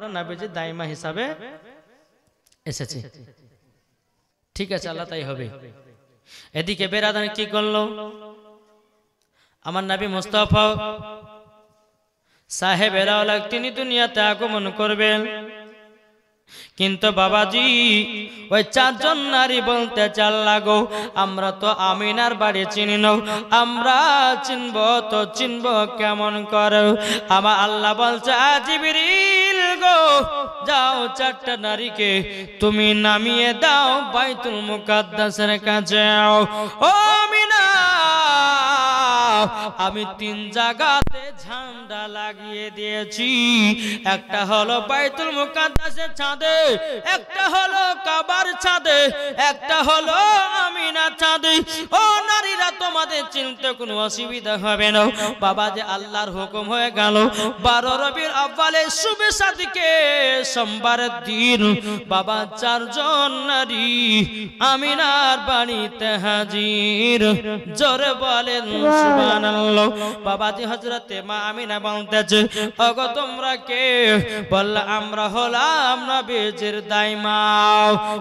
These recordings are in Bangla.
পরে নবীজি দাইমা হিসাবে এসেছে। ঠিক আছে, আল্লাহ তাই হবে। এদিকে বেরাদান কি করলো, আমার নবী মুস্তাফা সাহেবেরা তিনি দুনিয়াতে আগমন করবেন, কিন্তু বাবাজি ওই চারজন নারী বলতে চাল লাগো আমরা তো আমিনার বাড়ি চিনি না, আমরা চিনব তো চিনব কেমন করে। আমার আল্লাহ বলছে জিবরিল গো যাও চারটা নারীকে তুমি নামিয়ে দাও বাইতুল মুকাদ্দাসের কাছে। ও আমিনা আমি তিন জায়গাতে ঝান্ডা লাগিয়ে দিয়েছি, একটা হলো বাইতুল মুকাদ্দাসের ছাদে, একটা হলো কাবার ছাদে, একটা হলো আমিনা ছাদে। ও নারীরা তোমাদের চিনতে কোনো অসুবিধা হবে না। বাবা যে আল্লাহর হুকুম হয়ে গেল 12 রবিউল আউয়ালে শুভে সাদিকে সোমবারের দিন বাবা চারজন নারী আমিনার বাড়িতে হাজির। জোরে বলেন সুবহানাল্লাহ। বাবাজি হযরতে মা আমিনা বলতেছে ওগো তোমরা কে? বলল আমরা হলাম নবীজির দাইমা।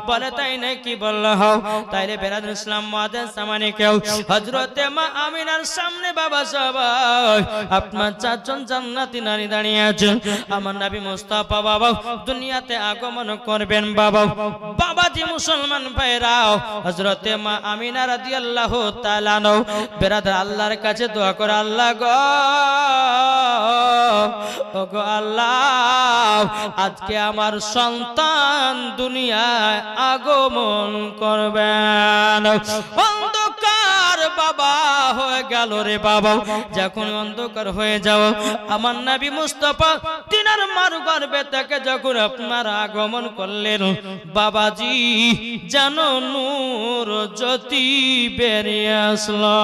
বলে তাই নাকি? বলল হও। তাইলে বেরাদুল ইসলাম মুআদ্দিন সামানি কেউ হযরতে মা আমিনার সামনে বাবা সবাই আপনার চারজন জান্নাতি নারী দাঁড়িয়ে আছেন। আমার নবী মুস্তাফা বাবা দুনিয়াতে আগমন করবেন। বাবা বাবাজি মুসলমান ভাইরাও হযরতে মা আমিনা রাদিয়াল্লাহু তাআলা আনহা বেরাদার আল্লাহর কাছে দোয়া করে আল্লাহ গো ওগো আল্লাহ আজকে আমার সন্তান দুনিয়ায় আগমন করবেন। অন্ধকার বাবা হয়ে গেল রে বাবা, যখন অন্ধকার হয়ে যাও আমার নবী মুস্তাফা তিনার মার গর্ভে থেকে যখন আপনার আগমন করলেন বাবাজি জানো নূর জ্যোতি বেরিয়ে আসলো।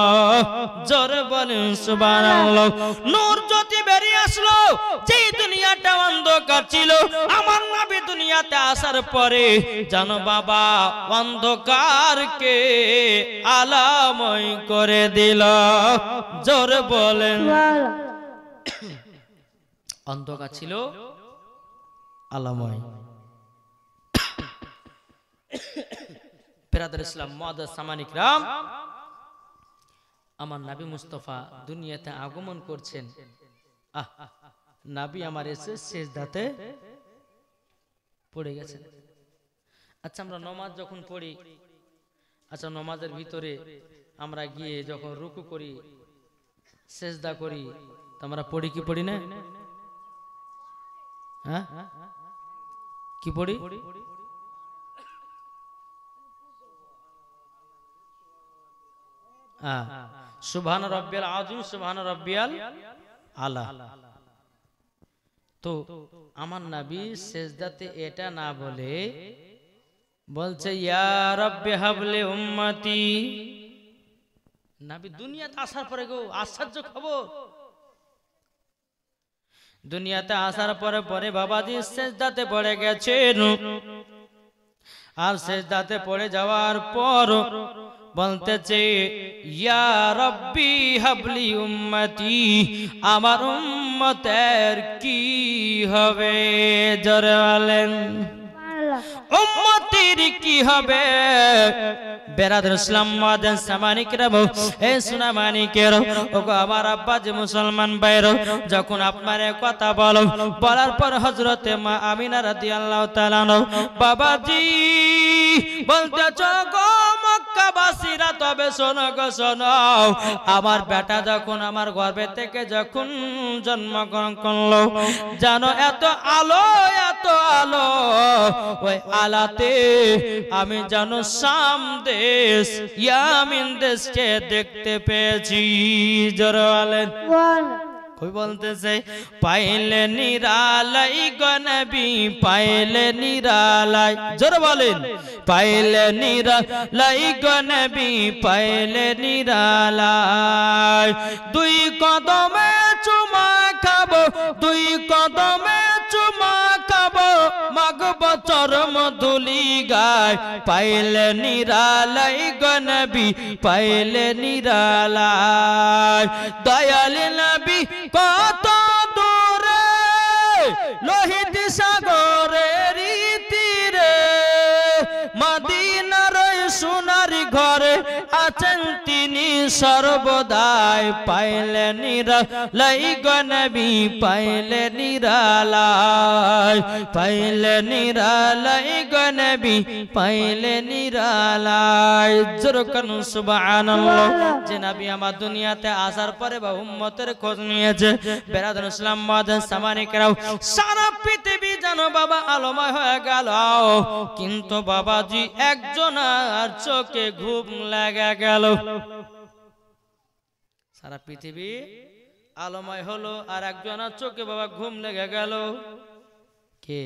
জোরে বলেন সুবহানাল্লাহ। নূর জ্যোতি বেরিয়ে আসলো। যে দুনিয়াটা অন্ধকার ছিল আমার নবী দুনিয়াতে আসার পরে জানো বাবা অন্ধকারকে আলোময় করে দিল। জোরে বলেন। অন্ধকার ছিল আলোময়। বেরাদার ইসলাম মুআদ্দিস সামানি کرام আমার নবী মুস্তাফা দুনিয়াতে আগমন করছেন। নবী আমার এসে সিজদাতে পড়ে গেছেন। আচ্ছা আমরা নামাজ যখন পড়ি, আচ্ছা নামাজের ভিতরে আমরা গিয়ে যখন রুকু করি সিজদা করি তো আমরা পড়ি কি পড়ি না? হ্যাঁ কি পড়ি? সুবহান রাব্বিয়াল আযীম সুবহান রাব্বিয়াল আলা। তো আমার নবী সিজদাতে এটা না বলে বলছে ইয়া রাব্বি হাবলি উম্মতি। নবী দুনিয়াতে আসার পরে গো আশ্চর্য খবর, দুনিয়াতে আসার পরে পরে বাবাজি সিজদাতে পড়ে গেছেন। আর সিজদাতে পড়ে যাওয়ার পর বলতেছে ইয়া রাব্বি হাবলি উম্মতি, আমার উম্মতের কি হবে? জোরে বলেন উম্মতির কি হবে? বেরাদার ইসলাম মুআদ্দিন সামানি کرام এ সোনা মানিকের ওগো আমার আব্বা যে মুসলমান ভাইরা যখন আপনার কথা বলো বলার পর হযরতে মা আমিনা রাদিয়াল্লাহু তাআলা আনহা বাবাজি বলতেছ গো মক্কাবাসীরা তবে শোনো গো শোনো, আমার বেটা যখন আমার গর্ভে থেকে যখন জন্মগ্রহণ করলো জানো এত আলো এত আলো, ওই আলাতে আমি জানো শাম দেশ ইয়ামিন দেশকে দেখতে পেয়েছি। জোরে বলেন। কই বলতেছে পাইলে নিরালাই গো নবী পাইলে নিরালাই। জোরে বলেন পাইলে নিরালাই গো নবী পাইলে নিরালাই। দুই কদমে চুমা খাবো দুই কদমে চুমা খাবো মাগব চরম ধুলি গায় পাইলে নিরালাই গো নবী পাইলে নিরালাই। দয়াল নবী কত দূরে লোহিত সাগর সর্বদাই পাইলে নিরালাই গো নবী পাইলে নিরালাই পাইলে নিরালাই গো নবী পাইলে নিরালাই জোরকান সুবহানাল্লাহ যে নবী আমার দুনিয়াতে আসার পরে বা উম্মতের খোঁজ নিয়েছে বেরাদুল ইসলাম মাদান সামানিকরাও সারা পৃথিবী জানো বাবা আলোময় হয়ে গেল কিন্তু বাবাজি একজনের চোখে ঘুম লেগে গেল সারা পৃথিবী আলোময় হলো আর একজনের চোখে বাবা ঘুম লেগে গেল কে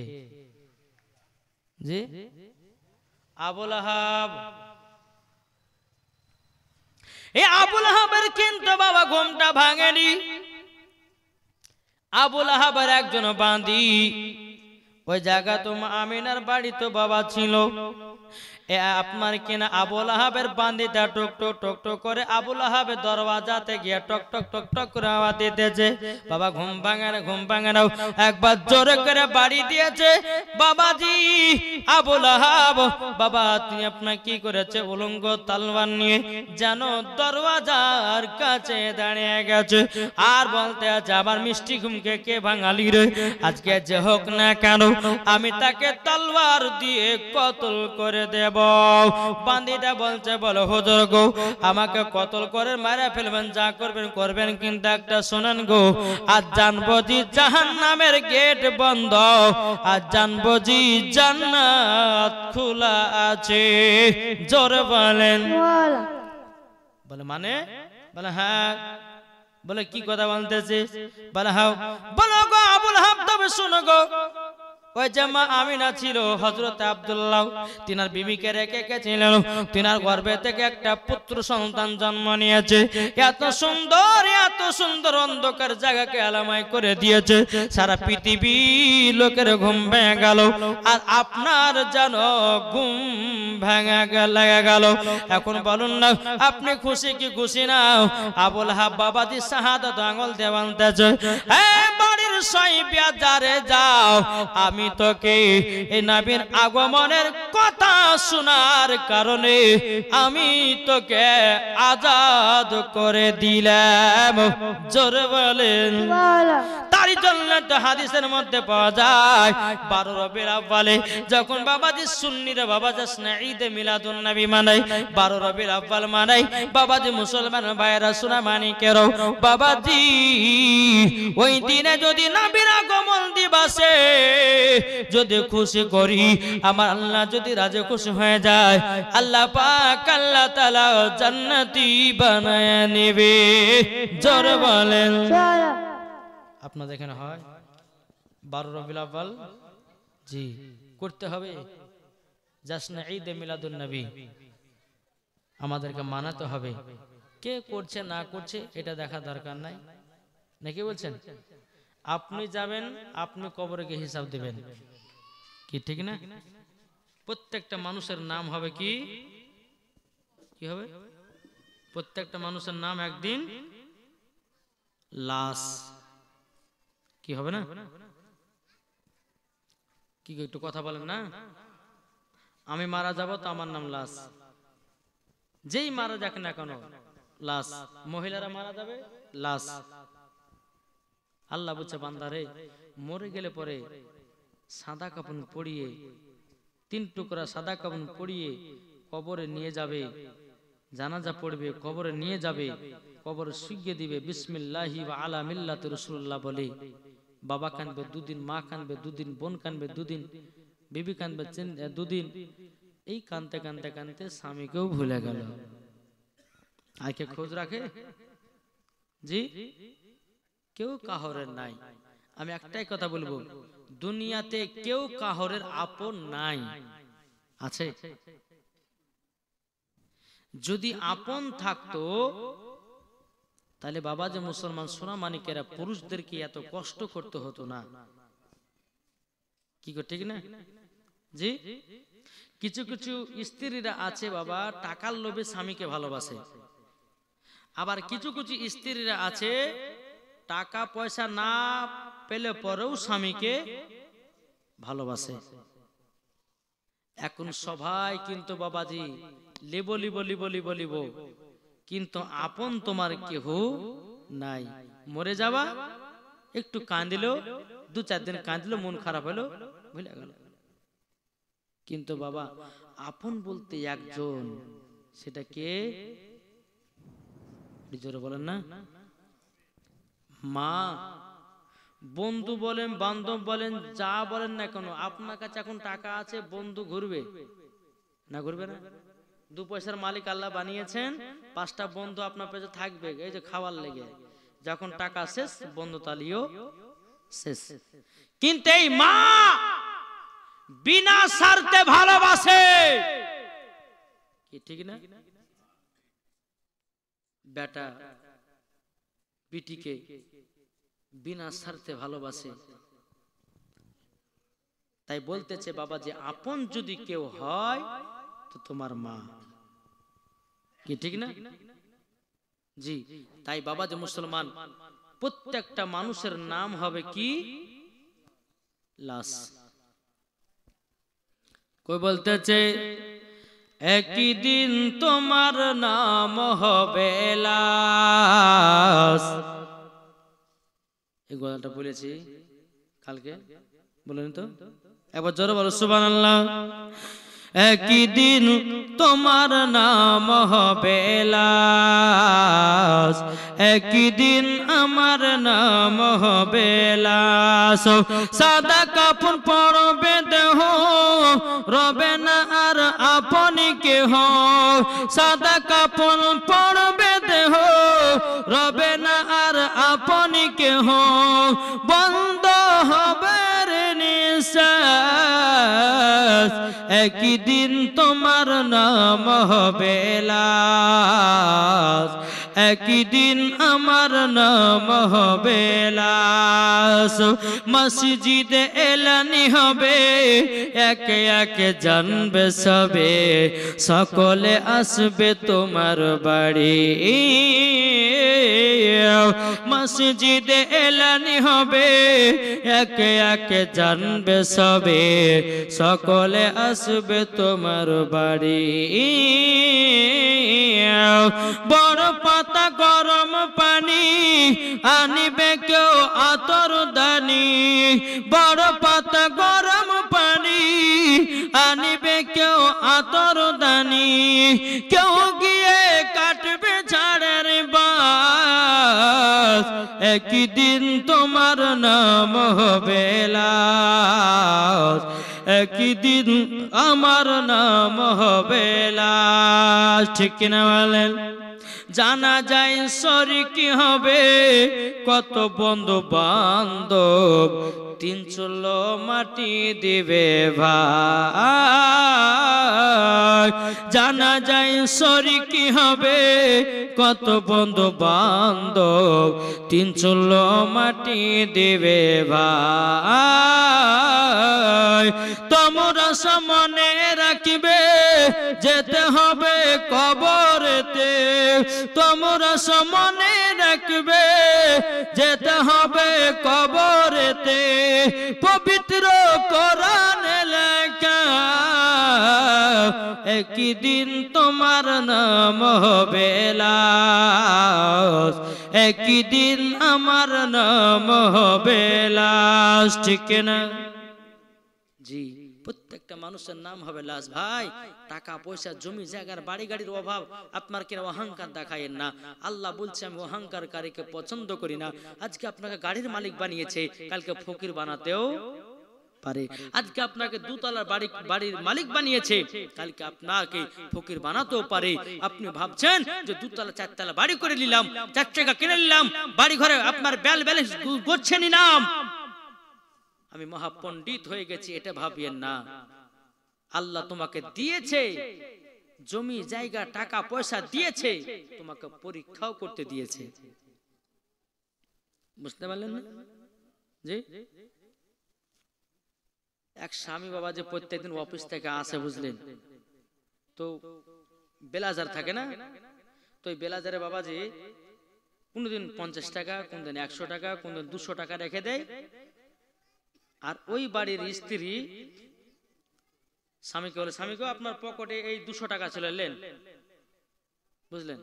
জি আবুল আহাব এই আবুল আহাবের কিন্তু বাবা ঘুমটা ভাঙেনি আবুল আহাবের একজন বাঁধি ওই জায়গা তো আমিনার বাড়ি তো বাবা ছিল আপনার কিনা আবুল আহাবের বান্দিটা টক টক টক টক করে আবুল আহাবের দরওয়াজাতে গিয়ে টক টক টক টক করে আওয়াজ দিতেছে বাবা ঘুম ভাঙে না একবার জোরে করে বাড়ি দিয়েছে বাবাজি আবুল আহাব বাবা তুমি আপনার কি করেছে উলঙ্গ তলোয়ার নিয়ে যেন দরওয়াজার কাছে দাঁড়িয়ে গেছে আর বলতে আছে আবার মিষ্টি ঘুমকে কে ভাঙালি রে আজকে যে হোক না কেন আমি তাকে তলোয়ার দিয়ে কতল করে দেব বান্দিটা বলছে বলো হুজুর গো আমাকে কতল করে মারা ফেলবেন যা করবেন করবেন কিন্তু একটা শুনেন গো আজ জানবো জি জাহান্নামের গেট বন্ধ আজ জানবো জি জান্নাত খোলা আছে জোরে বলেন বলে মানে বলে হ্যাঁ বলে কি কথা বলতেছে বলে হ্যাঁ বলো গো আবুল আহাব তবে শুনো গো ওই জামা আমিনা ছিল হযরত আব্দুল্লাহ তিনার বিবিকে রেখে গেছিলেন তিনার গর্ভে থেকে একটা পুত্র সন্তান জন্ম নিয়েছে এত সুন্দর অন্ধকার জায়গাকে আলামাই করে দিয়েছে সারা পৃথিবী লোকের ঘুম ভেঙে গেল আর আপনার যেন ঘুম ভেঙে গেল এখন বলুন না আপনি খুশি কি খুশি না আবুল আহাব বাবাজি শাহাদাত আঙ্গুল দিয়ে বলতেছে এই বাড়ির সাইবিয়া যারে যাও আমি তোকে এই নবীর আগমনের কথা শোনার কারণে আমি তোকে আজাদ করে দিলাম জোরে বলেন তারই জন্য তো হাদিসের মধ্যে পাওয়া যায় 12 রবিউল আউয়ালে যখন বাবাজি সুন্নিরা বাবা যাসনা ঈদে মিলাদুন নবী মানাই 12 রবিউল আউয়াল মানাই বাবাজি মুসলমান ভাইরা শোনা মানিকেরও বাবাজি ওই দিনে যদি নবীর আগমন দিবসে যদি খুশি করি আমার আল্লাহ যদি রাজি খুশি হয়ে যায় আল্লাহ পাক আল্লাহ তাআলা জান্নাতি বানায় নেবে জোরে বলেন আপনাদের এখানে হয় 12 রবিউল আউয়াল জি করতে হবে জাসনা ঈদে মিলাদুন নবী আমাদেরকে মানাতে হবে কে করছে না করছে এটা দেখা দরকার নাই নাকি বলছেন আপনি যাবেন আপনি কবরে গিয়ে হিসাব দিবেন কি ঠিক না প্রত্যেকটা মানুষের নাম হবে কি কি হবে প্রত্যেকটা মানুষের নাম একদিন লাশ কি হবে না কি একটু কথা বলেন না আমি মারা যাব তো আমার নাম লাশ যেই মারা যাক না কেন লাশ মহিলারা মারা যাবে লাশ আল্লাহ বলছে বান্দারে মরে গেলে পরে সাদা কাপড় পরিয়ে 3 টুকরা সাদা কাপড় পরিয়ে কবরে নিয়ে যাবে জানাজা পড়বে কবরে নিয়ে যাবে কবরে শুইয়ে দিবে বিসমিল্লাহি ওয়া আলা মিল্লাতি রাসূলুল্লাহ বলে বাবা কানবে 2 দিন মা কানবে 2 দিন বোন কানবে 2 দিন বিবি কানবে 2 দিন এই কানতে কানতে কানতে স্বামীকেও ভুলে গেল আকে খোঁজ রাখে জি কেউ কাহরের নাই আমি একটাই কথা বলবো দুনিয়াতে কেউ কাহরের আপন নাই আছে যদি আপন থাকতো তাহলে বাবা যে মুসলমান সোনা মানিকেরা পুরুষদেরকে এত কষ্ট করতে হতো না কি ঠিক না জি কিছু কিছু স্ত্রীরা আছে বাবা টাকার লোভে স্বামীকে ভালোবাসে আবার কিছু কিছু স্ত্রীরা আছে টাকা পয়সা না পেলে পরেও স্বামীকে ভালোবাসে এখন সবাই কিন্তু বাবাজি লিবো কিন্তু আপন তোমার কেহ নাই। মরে যাবা, একটু কাঁদিল, 2-4 দিন কাঁদিল, মন খারাপ হলো, ভুলে গেল। কিন্তু বাবা আপন বলতে একজন, সেটা কে? জোরে বলেন না। মা। বন্ধু বলেন, বান্ধব বলেন, যা বলেন না কেন, আপনার কাছে এখন টাকা আছে, বন্ধু ঘুরবে না? ঘুরবে না? 2 পয়সার মালিক আল্লাহ বানিয়েছেন, 5টা বন্ধু আপনার পেছনে থাকবে, এই যে খাওয়ার লেগে। যখন টাকা শেষ, বন্ধু তালিও শেষ। কিন্তু এই মা বিনা স্বার্থে ভালোবাসে, কি ঠিক না? বেটা বিটিকে বিনা স্বার্থে ভালোবাসে। তাই বলতেছে বাবা যে আপন যদি কেউ হয় তো তোমার মা, কি ঠিক না? জি। তাই বাবা যে মুসলমান, প্রত্যেকটা মানুষের নাম হবে কি? লাশ। কই বলতেছে একই দিন তোমার নাম হবে লাশ। এই গলাটা বলেছি কালকে, বলেন তো একবার জোরে বলো সুবহানাল্লাহ। একই দিন তোমার নাম হবে লাশ, একই দিন আমার নাম হবে লাশ। সাদা কাপড় পরবে দেহ, রবে না আর আপনি কেহ। সাদা কাপড় পরবে দেহ, রবে না আর আপনি কেহ। বন্ধ হবে নিঃশ্বাস, একই দিন তোমার নাম হবে লাশ, একই দিন আমার নাম হবে লাশ। মসজিদে এলানি হবে, একে একে জানবে সবে, সকলে আসবে তোমার বাড়ি। মসজিদে এলানি হবে, একে একে জানবে সবে, সকলে আসবে তোমার বাড়ি। বড় পাতা গরম পানি, আনিবে কেউ আতর দানি। বড় পাতা গরম পানি, আনিবে কেউ আতর দানি। কেউ গিয়ে কাটবে ঝাড়ের বাস, একই দিন তোমার নাম হবে লাশ, একই দিন আমার নাম হবে লাশ। ঠিক কিনা বলেন? জানা যায় শরীকি হবে, কত বন্ধু বান্ধব, 3 চুলো মাটি দিবে ভাই। জানা যায় শরীকি হবে, কত বন্ধু বান্ধব, 3 চুলো মাটি দিবে ভাই। তোমরা সামনে রাখিবে, যেতে হবে কবরেতে। তোমরা সামনে রাখবে, যেতে হবে কবরেতে। পবিত্র কোরআন লেখা, একই দিন তোমার নাম হবে লাশ, একই দিন আমার নাম হবে লাশ। ঠিক না? জি। প্রত্যেকটা মানুষের নাম হবে লাশ। ভাই টাকা পয়সা জমি জায়গার বাড়ি গাড়ির অভাব আপনার কেন অহংকার দেখায়েন না। আল্লাহ বলছে আমি অহংকারকারীকে পছন্দ করি না। আজকে আপনাকে গাড়ির মালিক বানিয়েছে, কালকে ফকির বানাতেও পারে। আজকে আপনাকে 2 তলার বাড়ির মালিক বানিয়েছে, কালকে আপনাকে ফকির বানাতেও পারে। আপনি ভাবছেন যে 2 তলা 4 তলা বাড়ি করে নিলাম, 4 টাকা কিনে নিলাম, বাড়ি ঘরে আপনার ব্যালেন্স করছে নাম, আমি মহাপণ্ডিত হয়ে গেছি, এটা ভাবিয়েন না। আল্লাহ তোমাকে দিয়েছে, জমি জায়গা টাকা পয়সা দিয়েছে, তোমাকে পরীক্ষাও করতে দিয়েছে। বুঝতে পারলেন না? জি। এক স্বামী বাবা যে প্রত্যেকদিন অফিস থেকে আসে, বুঝলেন তো, বেলাজার থাকে না, তো ওই বেলাজারে বাবাজি কোনদিন 50 টাকা, কোনদিন 100 টাকা, কোনদিন 200 টাকা রেখে দেয়। আর ওই বাড়ির স্ত্রী স্বামীকে বলে, স্বামীকে আপনার পকেটে এই 200 টাকা ছিল, নেন। বুঝলেন,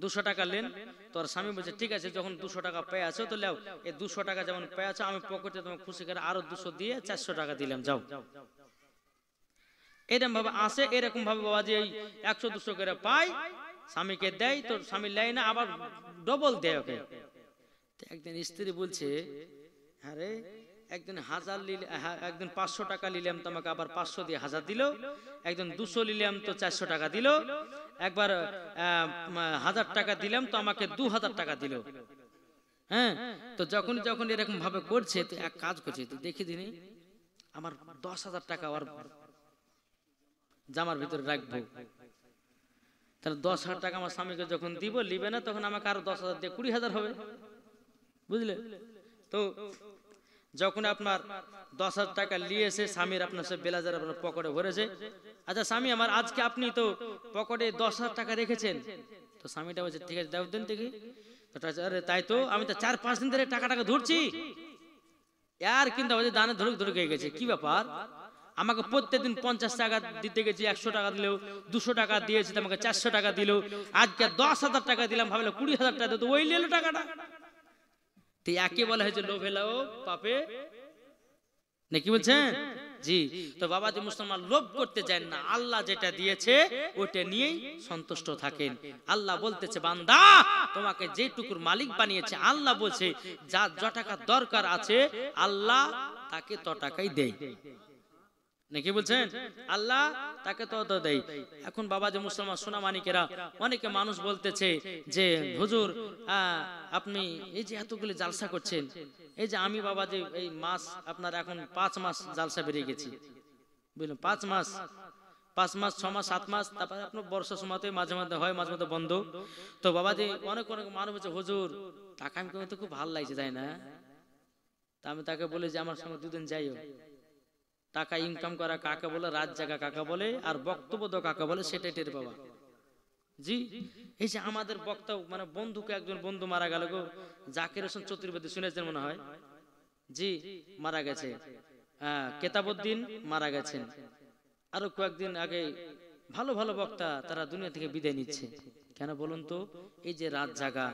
200 টাকা নেন। তোর স্বামী বলছে ঠিক আছে, যখন 200 টাকা পেয়ে আছো তো লাও, এই 200 টাকা যেমন পেয়ে আছো আমি পকেটে তোমাকে খুশি করে আরো 200 দিয়ে 400 টাকা দিলাম, যাও। এরকম ভাবে আসে, এরকম ভাবে বাবা যে 100-200 করে পায়, স্বামীকে দেয়, তো স্বামী নেয় না, আবার ডবল দেয় ওকে। একদিন স্ত্রী বলছে, আরে একদিন 1000 নিলে, একদিন 500 টাকা নিলাম তোমাকে আবার 500 দিয়ে 1000 দিল, একদিন 200 নিলাম তো 400 টাকা দিল, একবার 1000 টাকা দিলাম তো আমাকে 2000 টাকা দিল। হ্যাঁ, তো যখন যখন এরকম ভাবে করছে, তো এক কাজ করছে, তো দেখি দিনই আমার 10,000 টাকা আর জামার ভিতরে রাখবো, তাহলে 10,000 টাকা আমার স্বামীকে যখন দিব, লিবে না তখন আমাকে আরো 10,000 দিয়ে 20,000 হবে, বুঝলে? তো যখন আপনার 10,000 টাকা নিয়েছে স্বামীর, আপনার সব বেলাজার আপনার পকেটে ভরেছে, আচ্ছা স্বামী আমার আজকে আপনি তো পকেটে 10,000 টাকা রেখেছেন, তো স্বামীটা বলছে ঠিক আছে দাও দিন দেখি। আরে তাই তো, আমি তো 4-5 দিন ধরে টাকা ধরছি, আর কিন্তু দানে ধরুক ধরুক হয়ে গেছে, কি ব্যাপার? আমাকে প্রত্যেকদিন 50 টাকা দিতে গেছি, 100 টাকা দিলেও 200 টাকা দিয়েছি, আমাকে 400 টাকা দিল, আজকে 10,000 টাকা দিলাম, ভাবলে 20,000 টাকা তো ওই নিল টাকাটা। তো একে বলা হয়েছে লোভে লাও পাপে, নাকি বলছেন? জি। তো বাবা যে মুসলমান লোভ করতে চান না, আল্লাহ যেটা দিয়েছে ওটা নিয়েই সন্তুষ্ট থাকেন। আল্লাহ বলতেছে বান্দা তোমাকে যেটুকুর মালিক বানিয়েছে, আল্লাহ বলছে যা টাকা দরকার আছে আল্লাহ তাকে তো টাকাই দেয়, নাকি বলছেন? আল্লাহ তাকে তো দেয়। এখন বাবা যে মুসলমান সোনা মানিকেরা, অনেকে মানুষ বলতেছে যে হুজুর আপনি এই যে এতগুলি জালসা করছেন, এই যে আমি বাবা যে এই মাস আপনার এখন 5 মাস জালসা বেরিয়ে গেছি, বুঝলেন? 5 মাস 6 মাস 7 মাস, তারপরে আপনার বর্ষার সময়তে মাঝে মাঝে হয়, মাঝে মাঝে বন্ধ। তো বাবা যে অনেক অনেক মানুষ বলছে হুজুর টাকা আমি তো খুব ভালো লাগছে, তাই না? তা আমি তাকে বলি যে আমার সঙ্গে 2 দিন যাইও, টাকা ইনকাম করা কাকে বলে, রাত জাগা কাকে বলে, আর বক্তব্য দাও কাকে বলে, সেটাই টের বাবা। জি, এই যে আমাদের বক্তা মানে বন্ধুকে, একজন বন্ধু মারা গেল গো, জাকির হোসেন চতুর্বেদী, শুনেছেন মনে হয়? জি, মারা গেছে। কেতাবউদ্দিন মারা গেছেন। আরো কয়েকদিন আগে ভালো ভালো বক্তা তারা দুনিয়া থেকে বিদায় নিচ্ছে। কেন বলুন তো? এই যে রাত জাগা,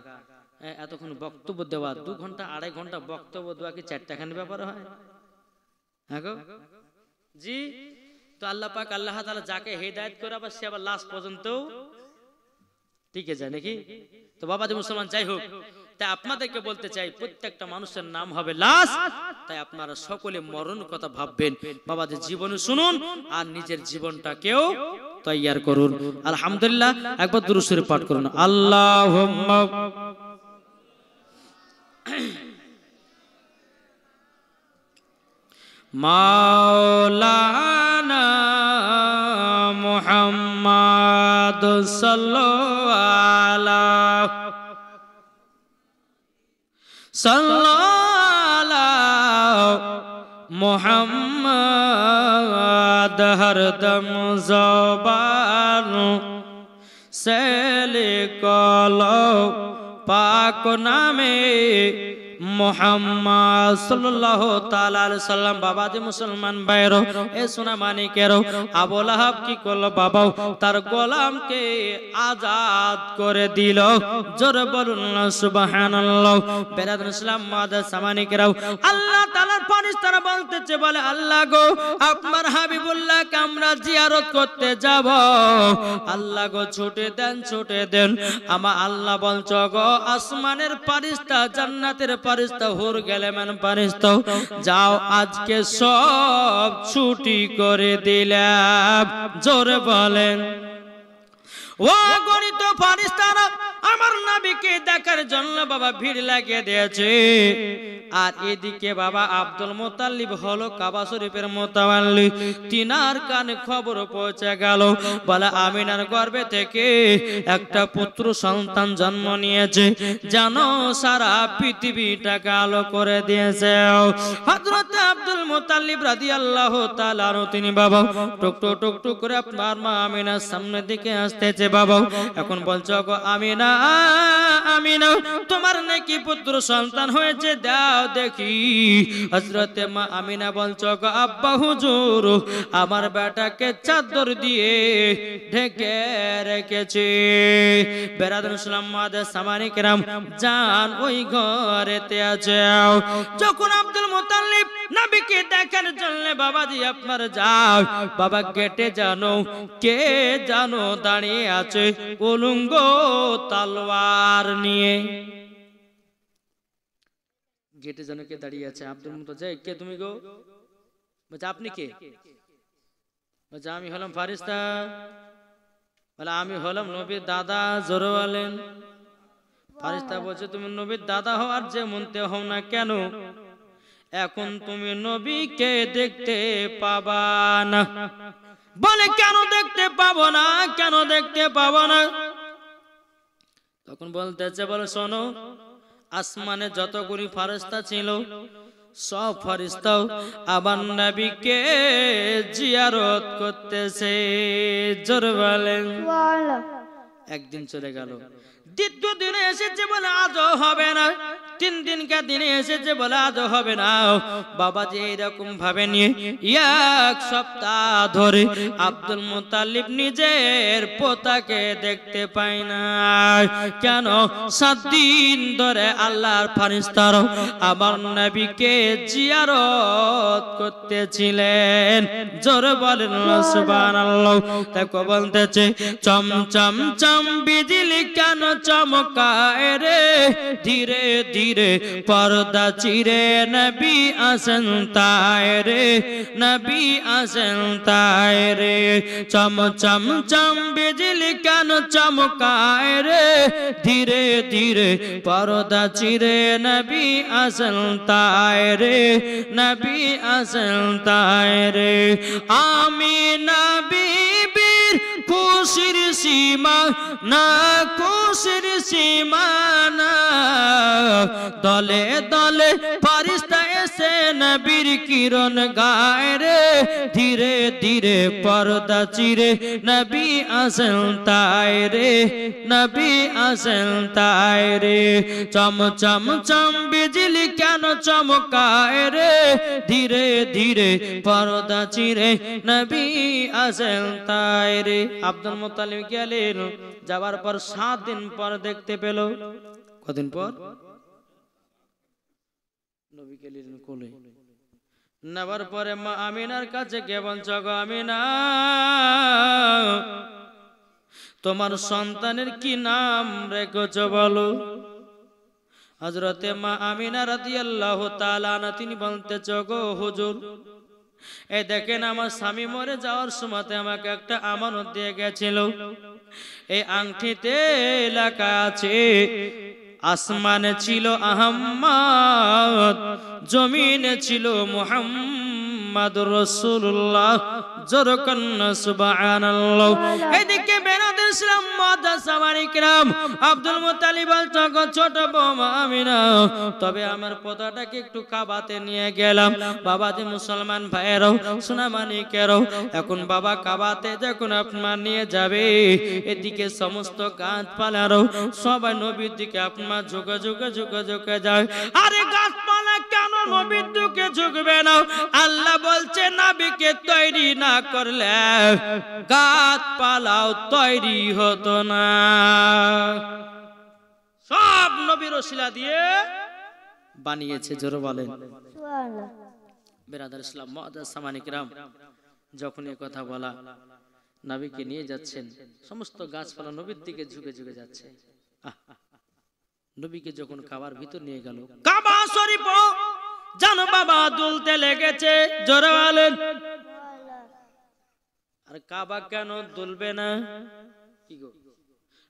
এতক্ষণ বক্তব্য দেওয়া, 2 ঘন্টা 2.5 ঘন্টা বক্তব্য দেওয়া কি 4 টাকার ব্যাপার হয়? হ্যাঁ গো জি। তো আল্লাহ পাক আল্লাহ তাআলা যাকে হেদায়েত করে আবার সে আবার লাস্ট পর্যন্ত টিকে যায়, নাকি? তো বাবা যে মুসলমান যাই হোক, তাই আপনাদেরকে বলতে চাই প্রত্যেকটা মানুষের নাম হবে লাশ, তাই আপনারা সকলে মরণ কথা ভাববেন। বাবাদের জীবন শুনুন আর নিজের জীবনটাকেও তৈয়ার করুন। আলহামদুলিল্লাহ, একবার দুরূদ শরীফ পাঠ করুন। আল্লাহুম্মা মাওলানা মুহাম্মদ সাল্লাল্লাহু মুহাম্মদ হরদম জবান সে লিখলো পাক নামে মুহাম্মদ সাল্লাল্লাহু তাআলা আলাইহি সাল্লাম। বাবা যে মুসলমান ভাইরা, এ সোনা মানিকেরও, আবু লাহাব কি করলো বাবা? তার গোলামকে আজাদ করে দিল। জোরে বলুন না সুবহানাল্লাহ। বেরাদুল ইসলাম মাদ্রাসা মানিকেরও, আল্লাহ তাআলার ফেরেশতারা বলতেছে, বলে আল্লাহ গো আপনার হাবিবুল্লাহকে আমরা জিয়ারত করতে যাব। আল্লাহ গো ছুটে দেন, ছুটে দেন। আমার আল্লাহ বলছ গো আসমানের ফেরেশতা, জান্নাতের ফেরেশতা, হুর গেলেমান ফেরেশতা, যাও আজকে সব ছুটি করে দিলাম। জোরে বলেন। ও গণিত ফেরেশতারা আমার নবীকে দেখার জন্য বাবা ভিড় লাগিয়ে দিয়েছে। আর এদিকে বাবা আব্দুল মুত্তালিব হলো কাবা শরীফের মুতাওয়াল্লি, তিনার কানে খবর পৌঁছে গেল, বলে আমিনার গর্ভে থেকে একটা পুত্র সন্তান জন্ম নিয়েছে, জানো সারা পৃথিবীটাকে আলো করে দিয়েছে। হযরত আব্দুল মুত্তালিব রাদিয়াল্লাহু তাআলা তিনি বাবা টুক টুক টুক টুক করে আপনার মা আমিনার সামনের দিকে আসতেছে। বাবা এখন বলছো গো আমিনা আমিনা তোমার নাকি পুত্র সন্তান হয়েছে, দাও দেখি। হযরতে মা আমিনা বলছো গো আব্বা হুজুর, আমার বেটাকে চাদর দিয়ে ঢেকে রেখেছে। বেরাদুল ইসলাম মাদের সামানি কেরাম যান ওই ঘরেতে আছে। যখন আব্দুল মুতাল্লিব নবীকে দেখার জন্য বাবাজি আপনার যাও, বাবা গেটে জানো কে জানো দাঁড়িয়ে আছে উলঙ্গ তলোয়ার নিয়ে। গেটে জানো কে দাঁড়িয়ে আছে? আব্দুল মুতাল্লিব, কে তুমি গো? বলছে আপনি কে? বলছে আমি হলাম ফারিস্তা। বলে আমি হলাম নবীর দাদা। জোরে বলেন। ফারিস্তা বলছে তুমি নবীর দাদা হও আর যে মনতে হও না কেন, এখন তুমি নবীকে দেখতে পাবা না। বলে কেন দেখতে পাবো না, কেন দেখতে পাবো না? তখন বলতেছে, বলে শোনো, আসমানে যতগুলি ফারিস্তা ছিল সব ফারিস্তাও আবার নবীকে জিয়ারত করতেছে। জোরে বলেন। একদিন চলে গেল, দ্বিতীয় দিনে এসেছে, বলে আজও হবে না। 3 দিনকার দিনে এসেছে, বলে আজও হবে না। বাবাজি এইরকম ভাবে নিয়ে 1 সপ্তাহ ধরে আব্দুল মুতাল্লিব নিজের পোতাকে দেখতে পায় না। কেন? 7 দিন ধরে আল্লাহর ফারিস্তারা আমার নবীকে জিয়ারত করতেছিলেন। জোরে বলেন সুবহানাল্লাহ। তাকে বলতেছে, চমচম চম বিজলি কেন চমকায় রে, ধীরে ধীরে পর্দা চিরে নবী আসেন তাই রে, নবী আসেন তাই রে। চমচম চম বিজলি কেন চমকায় রে, ধীরে ধীরে পর্দা চিরে নবী আসেন তাই রে, নবী আসেন তাই রে। আমি নবী খুশির সীমা না, খুশির সীমা না, দলে দলে ফারিস্তা এসে নবীর কিরণ গায় রে, ধীরে ধীরে পর্দা চিরে নবী আসেন তাই রে, নবী আসেন তাই রে। চমচম চম বিজলি কেন চমকায় রে, ধীরে ধীরে পর্দা চিরে নবী আসেন তাই রে। আব্দুল মুতাল্লিব গেলেন, যাবার পর 7 দিন পর দেখতে পেল। কদিন পর? নবী গেলেন কোলে। নেবার পরে মা আমিনার কাছে গিয়ে বলছে, গো আমিনা, তোমার সন্তানের কি নাম রেখেছো বলো। হযরতে মা আমিনা রাদিয়াল্লাহু তাআলা আনহা তিনি বলতেছে, গো হুজুর, এই দেখেন আমার স্বামী মরে যাওয়ার সময়তে আমাকে একটা আমানত দিয়ে গেছিল। এই আংটিতে লেখা আছে আসমানে ছিল আহমদ, জমিনে ছিল মুহাম্মাদুর রাসূলুল্লাহ। জোরকান্না সুবহানাল্লাহ। এদিকে বেরাদুল ইসলাম মুআদ্দাস সামানী کرام আব্দুল মুত্তালিব বলতো, গো ছোট বৌমা আমিনা, তবে আমার পোতাটাকে একটু কাবাতে নিয়ে গেলাম। বাবাজি মুসলমান ভাইয়েরাও সোনা মানিকেরাও, এখন বাবা কাবাতে যখন আপনার নিয়ে যাবে, এদিকে সমস্ত গাছপালারাও সবাই নবীর দিকে আপনার ঝুঁকে ঝুঁকে ঝুঁকে ঝুঁকে যায়। আরে গাছপালা কেন নবীর দিকে ঝুঁকবে না? আল্লাহ বলছে নবীকে তৈরি না করলে গাছপালাও তৈরি হতো না। সব নবীর ওসিলা দিয়ে বানিয়েছে। জোরে বলেন সুবহানাল্লাহ। বেরাদার ইসলাম মুআদ্দাস সামানী کرام যখন এই কথা বলা, নবীকে নিয়ে যাচ্ছেন, সমস্ত গাছপালা নবীর দিকে ঝুঁকে ঝুঁকে যাচ্ছে। নবীকে যখন কাবার ভিতর নিয়ে গেল, কাবা শরীফ জানো বাবা দুলতে লেগেছে। জোরে বলেন। আর কাবা কেন দুলবে না? কি গো,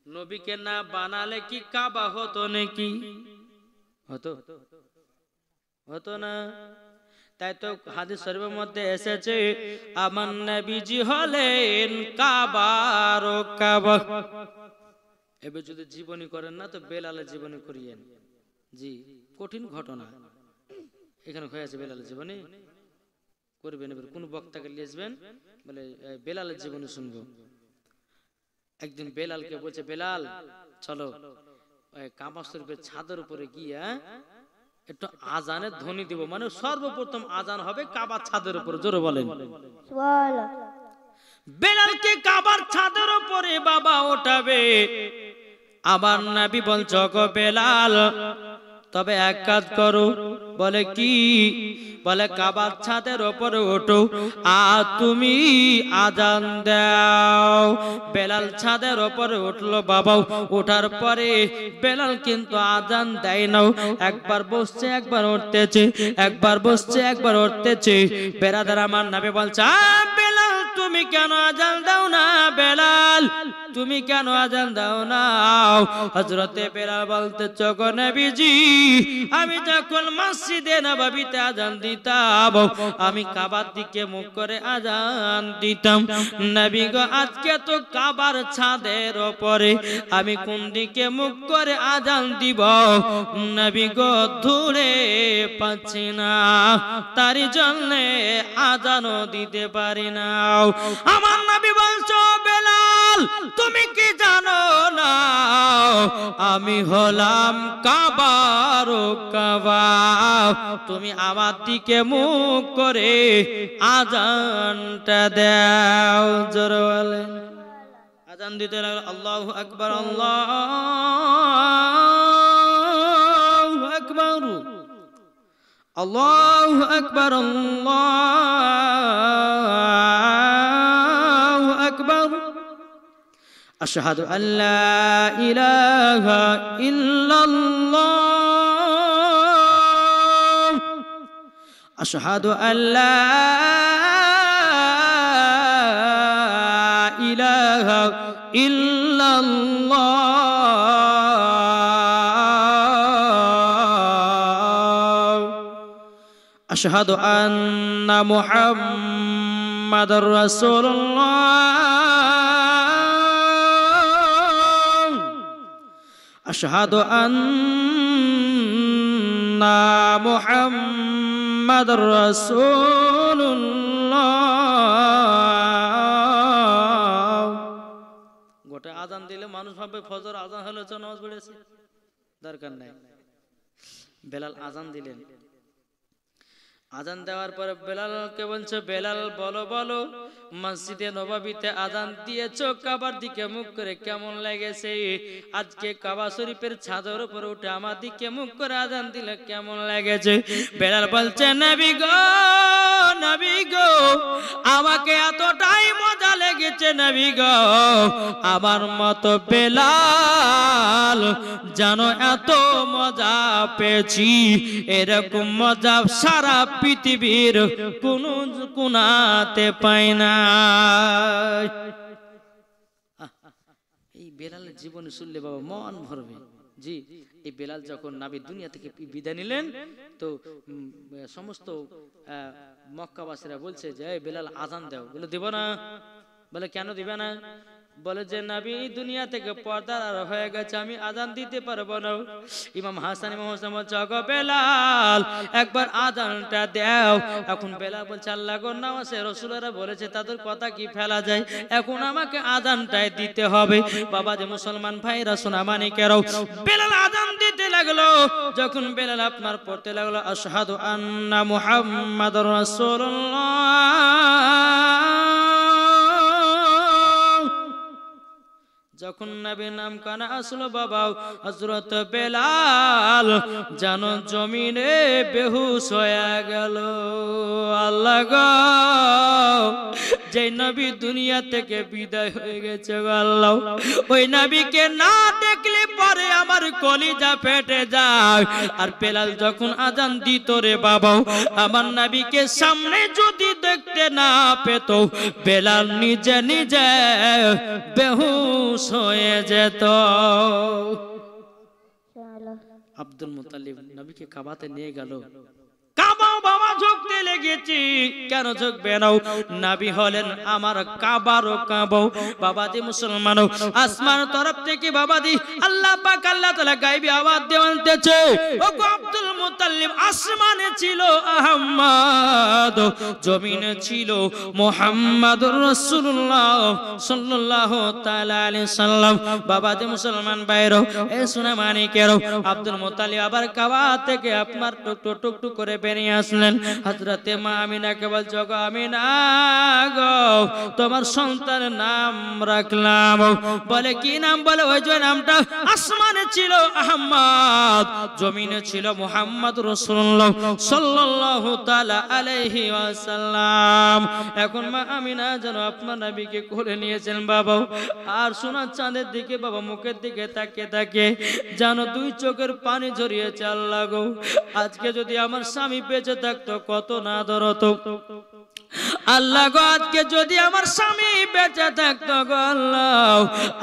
নবীকে না বানালে কি কাবা হতো নাকি? হতো? হতো না। তাই তো হাদিস শরীফের মধ্যে এসেছে, আমার নবীজি হলেন কাবার ও কাবা। এবার যদি জীবনী করেন না তো বেলালের জীবনী করিয়েন। জি, কঠিন ঘটনা এখানে হয়েছে। বেলালের জীবনী করবেন। এবার কোন বক্তাকে নিয়ে আসবেন, বলে বেলালের জীবনী শুনবো। একদিন বেলালকে বলছে, বেলাল চলো কাবা শরীফের ছাদের উপরে গিয়ে একটু আজানের ধ্বনি দিব, মানে সর্বপ্রথম আজান হবে কাবার ছাদের উপরে। জোরে বলেন সুবহানাল্লাহ। বেলালকে কাবার ছাদের উপরে বাবা ওঠাবে। আবার নবী বলছো গো বেলাল, তবে এক কাজ করো। বলে কি? বলে কাবার ছাদের উপরে ওঠো আর তুমি আজান দাও। বেলাল ছাদের উপরে উঠলো বাবা। ওঠার পরে বেলাল কিন্তু আজান দেয় না, একবার বসছে একবার উঠতেছে, একবার বসছে একবার উঠতেছে। বেরাদার আমার, নবী বলছে বেলাল তুমি কেন আজান দাও না? বেলাল তুমি কেন আজান দাও না? হযরতে বেলাল বলতেছে গো নবীজি, আমি যখন মসজিদে নববীতে আজান দিতাম আমি কাবার দিকে মুখ করে আজান দিতাম। নবী গো আজকে তো কাবার ছাদের উপরে, আমি কোন দিকে মুখ করে আজান দিব? নবী গো ধরে পাচ্ছি না, তারই জন্য আজানও দিতে পারি না। আমার নবী বলছো বেলাল তুমি কি জানো না আমি হলাম কাবার কাবা? তুমি আমার দিকে মুখ করে আজানটা দাও। জোরে বলেন। আজান দিতে লাগলো আল্লাহু আকবার, আল্লাহু আকবার, আল্লাহু আকবার, আল্লাহু আকবার। আশহাদু আল্লা ইলাহা ইল্লাল্লাহ, আশহাদু আল্লা ইলাহা ইল্লাল্লাহ, আশহাদু আন্না মুহাম্মাদুর রাসূলুল্লাহ, আশহাদু আন্না মুহাম্মাদুর রাসূলুল্লাহ। গোটা আজান দিলে মানুষ ভাবে ফজর আজান হলো, নামাজ পড়েছে, দরকার নাই। বেলাল আজান দিলেন। আজান দেওয়ার পরে বেলালকে বলছে বেলাল বলো বলো, মসজিদে নববীতে আজান দিয়েছো কাবার দিকে মুখ করে, কেমন লেগেছে? আজকে কাবা শরীফের ছাদের উপর উঠে আমার দিকে মুখ করে আজান দিলে কেমন লেগেছে? বেলাল বলছে নবী গো, নবী গো আমাকে এতটাই মজা লেগেছে নবী গো, আমার মতো বেলাল জানো এত মজা পেয়েছি, এরকম মজা সারা পৃথিবীর কোন কোনাতে পাই না। এই বেলালের জীবনে শুনলে বাবা মন ভরবে। জি, এই বেলাল যখন নবী দুনিয়া থেকে বিদায় নিলেন তো সমস্ত মক্কাবাসীরা বলছে যে বেলাল আজান দাও। বলে দিব না। বলে কেন দিবে না? বলে যে নবী দুনিয়া থেকে পর্দার আর হয়ে গেছে, আমি আজান দিতে পারবো না। ইমাম হাসান ইমাম হোসেন বলছে গো বেলাল একবার আজানটা দাও। এখন বেলাল বলছে আল্লাহ গো নামাজে রাসূলরা বলেছে তাদের কথা কি ফেলা যায়, এখন আমাকে আজানটাই দিতে হবে। বাবা যে মুসলমান ভাইরা শোনা মানিকেরাও, বেলাল আজান দিতে লাগলো। যখন বেলাল আপনার পড়তে লাগলো আশহাদু আন্না মুহাম্মাদুর রাসূলুল্লাহ, যখন নবীর নাম কানে আসলো বাবা হযরত বেলাল জানো জমিনে বেহুশ হয়ে গেল। আল্লাহ গো, যে নবী দুনিয়া থেকে বিদায় হয়ে গেছে গো আল্লাহ, ওই নবীকে না দেখলে পরে আমার কলিজা ফেটে যায়। আর বেলাল যখন আজান দিত রে বাবা, আমার নবীকে সামনে যদি দেখতে না পেত, বেলাল নিজে নিজে বেহুশ হয়ে যেত। আব্দুল মুত্তালিব নবীকে কাবাতে নিয়ে গেল। কাবা বাবা ঝুঁকতে লেগেছি, কেন ঝুঁকবে না? নবী হলেন আমার কাবারও কাবাও। বাবাজি মুসলমান, আসমান তরফ থেকে বাবাজি আল্লাহ পাক আল্লাহ তাআলা গায়বী আওয়াজ দিয়ে বলতেছে, ও গো আব্দুল মুত্তালিব, আসমানে ছিল আহমদ, জমিনে ছিল মুহাম্মাদুর রাসূলুল্লাহ সাল্লাল্লাহু তাআলা আলাইহি সাল্লাম। বাবাজি মুসলমান ভাইরা, এ সোনা মানিকেরা, আব্দুল মুত্তালিব আবার কাবা থেকে আপনার টুকটুক করে বেরিয়ে আসলেন। হযরতে মা আমিনাকে বলছে, গো আমিনা গো, তোমার সন্তানের নাম রাখলাম। বলে কি নাম? বলে ওই যে নামটা আসমানে ছিল আহমদ, জমিনে ছিল মুহাম্মদ রাসূলুল্লাহ সাল্লাল্লাহু তাআলা আলাইহি ওয়াসাল্লাম। এখন মা আমিনা যেন আপনার নবীকে কোলে নিয়েছেন বাবা, আর সোনার চাঁদের দিকে বাবা মুখের দিকে তাকিয়ে যেন দুই চোখের পানি ঝরিয়েছে। আল্লাহ গো, আজকে যদি আমার স্বামী বেঁচে থাকতো কত না আদর হতো। আল্লাহ গো, আজকে যদি আমার স্বামী বেঁচে থাকতো গো আল্লাহ,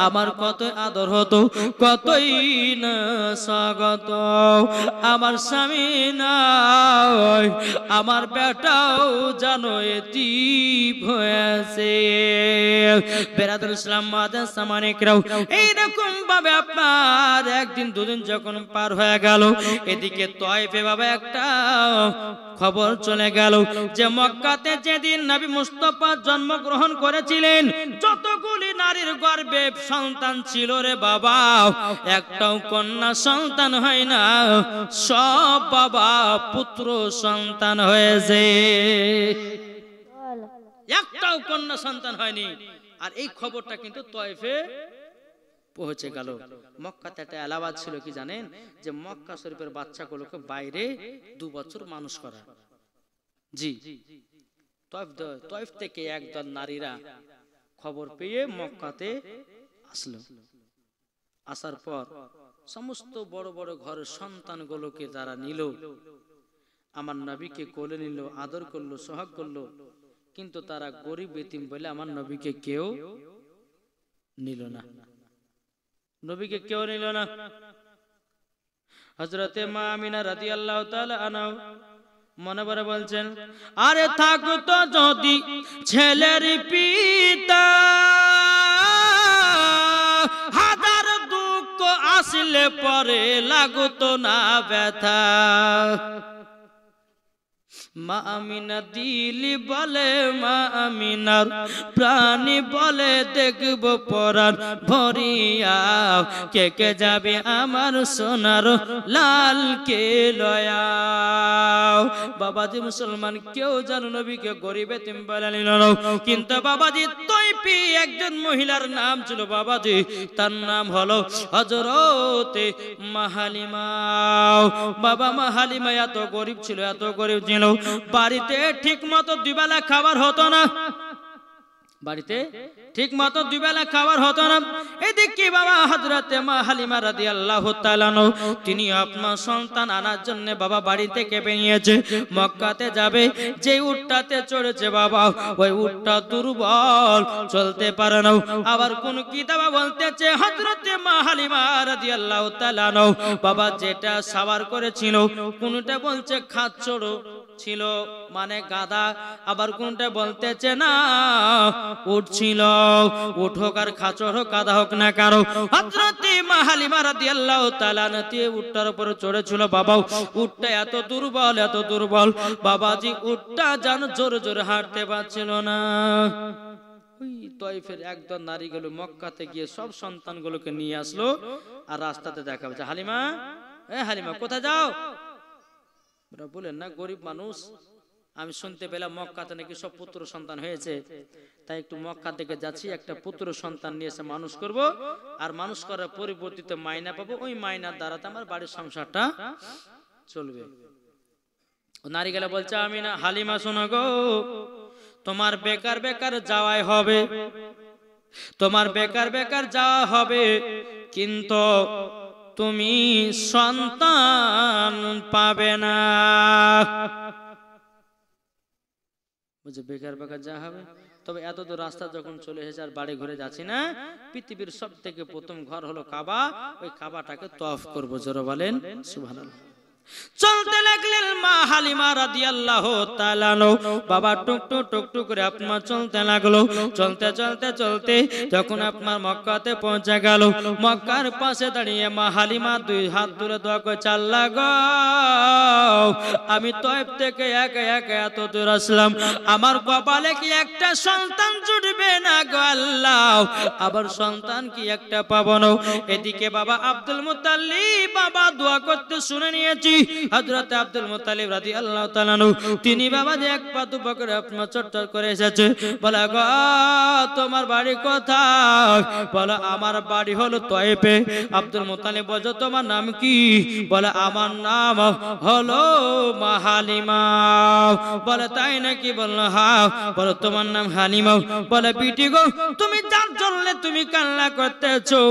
আমার কত আদর হতো, কতই না স্বাগত। আমার স্বামী নাই, আমার বেটাও জানো এতিম হয়েছে। বেরাদুল ইসলাম মাদার সামানিকরাও, এইরকম ভাবে আপনার একদিন দুদিন যখন পার হয়ে গেল, এদিকে তয়েফে বাবা একটা খবর চলে গেল যে মক্কাতে যেদিন নবী মুস্তাফা জন্মগ্রহণ করেছিলেন, যতগুলি নারীর গর্ভে সন্তান ছিল রে বাবা, একটাও কন্যা সন্তান হয় না, সব বাবা পুত্র সন্তান হয়েছে, একটাও কন্যা সন্তান হয়নি। আর এই খবরটা কিন্তু তয়েফে পৌঁছে গেল। মক্কাতে একটা এলাওয়াজ ছিল কি জানেন, যে মক্কা শরীফের বাচ্চাগুলোকে বাইরে 2 বছর মানুষ করা। জি, তয়েফ থেকে একদল নারীরা খবর পেয়ে মক্কাতে আসলো। আসার পর সমস্ত বড় বড় ঘরের সন্তানগুলোকে যারা নিল, আমার নবীকে কোলে নিল, আদর করলো, সোহাগ করলো, কিন্তু তারা গরিব এতিম বলে আমার নবীকে কেউ নিল না, নবীকে কেউ নিল না। হযরতে মা আমিনা রাদিয়াল্লাহু তাআলা আনহা মনে করে বলছেন, আরে থাকতো যদি ছেলের পিতা, হাজার দুঃখ আসলে পরে লাগতো না ব্যথা। মা আমিনা দিলি বলে, মা আমিনার প্রাণী বলে, দেখব পরাণ ভরিয়া, কে কে যাবে আমার সোনার লাল কে লয়া। বাবাজি মুসলমান, কেউ জানো নবীকে গরিব এতিম বলে নিল না, কিন্তু বাবাজি তয়ফি একজন মহিলার নাম ছিল বাবাজি, তার নাম হলো হযরতে মা হালিমা। বাবা মা হালিমা এত গরিব ছিল, এত গরিব ছিল, বাড়িতে ঠিক মতো 2 বেলা খাবার হতো না, বাড়িতে ঠিক মতো 2 বেলা খাবার হতো না। এদিকে বাবা হযরতে মা হালিমা রাদিয়াল্লাহু তাআলা তিনি আপনার সন্তান আনার জন্য বাবা বাড়ি থেকে বেরিয়েছে, মক্কাতে যাবে। যে উটটাতে চড়েছে বাবা, ওই উটটা দুর্বল, চলতে পারে না। আবার কোন কিতাবে বলতেছে হযরতে মা হালিমা রাদিয়াল্লাহু তাআলা বাবা যেটা সওয়ার করেছিল, কোনটা বলছে খাচ্চড় ছিল মানে গাদা, আবার কোনটা বলতেছে না উঠছিল। উঠ হোক আর খাচর হোক, গাদা হোক না কারো, হযরতে মা হালিমা রাদিয়াল্লাহু তাআলা উটটার উপরে চড়েছিল বাবা। উটটা এত দুর্বল, এত দুর্বল বাবাজি, উটটা যেন জোরে জোরে হাঁটতে পারছিল না। ওই তয়ফের একদল নারীগুলো মক্কাতে গিয়ে সব সন্তানগুলোকে নিয়ে আসলো, আর রাস্তাতে দেখা যাচ্ছে, হালিমা, এ হালিমা কোথায় যাও? বলেন না গরিব মানুষ, আমি শুনতে পেলাম মক্কাতে নাকি সব পুত্র সন্তান হয়েছে, তাই একটু মক্কা থেকে যাচ্ছি, একটা পুত্র সন্তান নিয়ে এসে মানুষ করব, আর মানুষ করার পরিবর্তিত মাইনা পাবো, ওই মাইনার দ্বারা আমার বাড়ির সংসারটা চলবে। নারী গেলে বলছে, আমি না হালিমা শোনো গো, তোমার বেকার বেকার যাওয়াই হবে, তোমার বেকার বেকার যাওয়া হবে, কিন্তু তুমি সন্তান পাবে না। বুঝে বেকার বেকার যা হবে, তবে এত দূর রাস্তা যখন চলে এসেছে আর বাড়ি ঘুরে যাচ্ছি না, পৃথিবীর সব থেকে প্রথম ঘর হলো কাবা, ওই কাবাটাকে তওয়াফ করবো। জোরে বলেন সুবহানাল্লাহ। চলতে লাগলেন মা হালিমা রাদিয়াল্লাহু তাআলা বাবা টুকটুক টুকটুক করে আপনার চলতে লাগলো। চলতে চলতে চলতে যখন আপনার মক্কাতে পৌঁছে গেল, মক্কার পাশে দাঁড়িয়ে মা হালিমা দুই হাত তুলে দোয়া করে, আল্লাহ গো আমি তয়েব থেকে একা একা এত দূর আসলাম, আমার কপালে কি একটা সন্তান জুটবে না গো আল্লাহ, আবার সন্তান কি একটা পাবো না। এদিকে বাবা আব্দুল মুত্তালিব বাবা দোয়া করতে শুনে নিয়েছি। হযরত আব্দুল মুত্তালিব রাদিয়াল্লাহু তাআলা তিনি বাবা যে এক পা দুপা করে আপনার চট্টর করে এসেছে। বলে গো তোমার বাড়ি কোথায়? বলে আমার বাড়ি হলো তয়েফে। আব্দুল মুত্তালিব বলে তোমার নাম কি? বলে আমার নাম হলো মা হালিমা। বলে তাই নাকি? বলল হ্যাঁ। বলে তোমার নাম হালিমা? বলে বিটি গো তুমি যার জন্য তুমি কান্না করতেছো,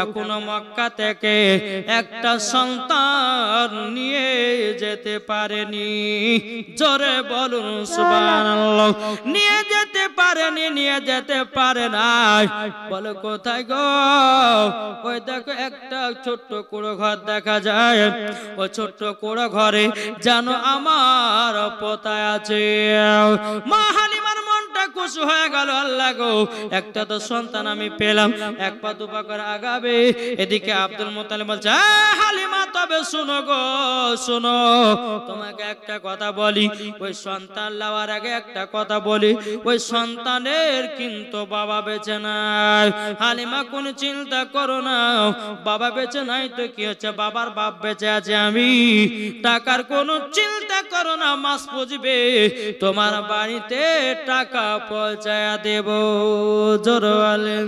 এখনো মক্কা থেকে একটা সন্তান নিয়ে যেতে পারেনি। জোরে বলুন সুবহানাল্লাহ। নিয়ে যেতে পারেনি, নিয়ে যেতে পারে নাই। বলে কোথায় গো? ওই দেখো একটা ছোট্ট কুড়ো ঘর দেখা যায়, ওই ছোট্ট কুড়ো ঘরে জানো আমার পোতা আছে। মা হালিমার মনটা খুশি হয়ে গেল, আল্লাহ গো একটা তো সন্তান আমি পেলাম, এক পা দুপা করে আগাবে। এদিকে আব্দুল মুত্তালিব বলছে হালিমা তবে শুনো গো শুনো, তোমাকে একটা কথা বলি, ওই সন্তান লওয়ার আগে একটা কথা বলি, ওই সন্তানের কিন্তু বাবা বেঁচে নাই। হালিমা কোন চিন্তা করো না, বাবা বেঁচে নাই তো কি হচ্ছে, বাবার বাপ বেঁচে আছে আমি। টাকার কোনো চিন্তা করো না, মাস পুজবে তোমার বাড়িতে টাকা পৌঁছায়া দেব। জোরে বলেন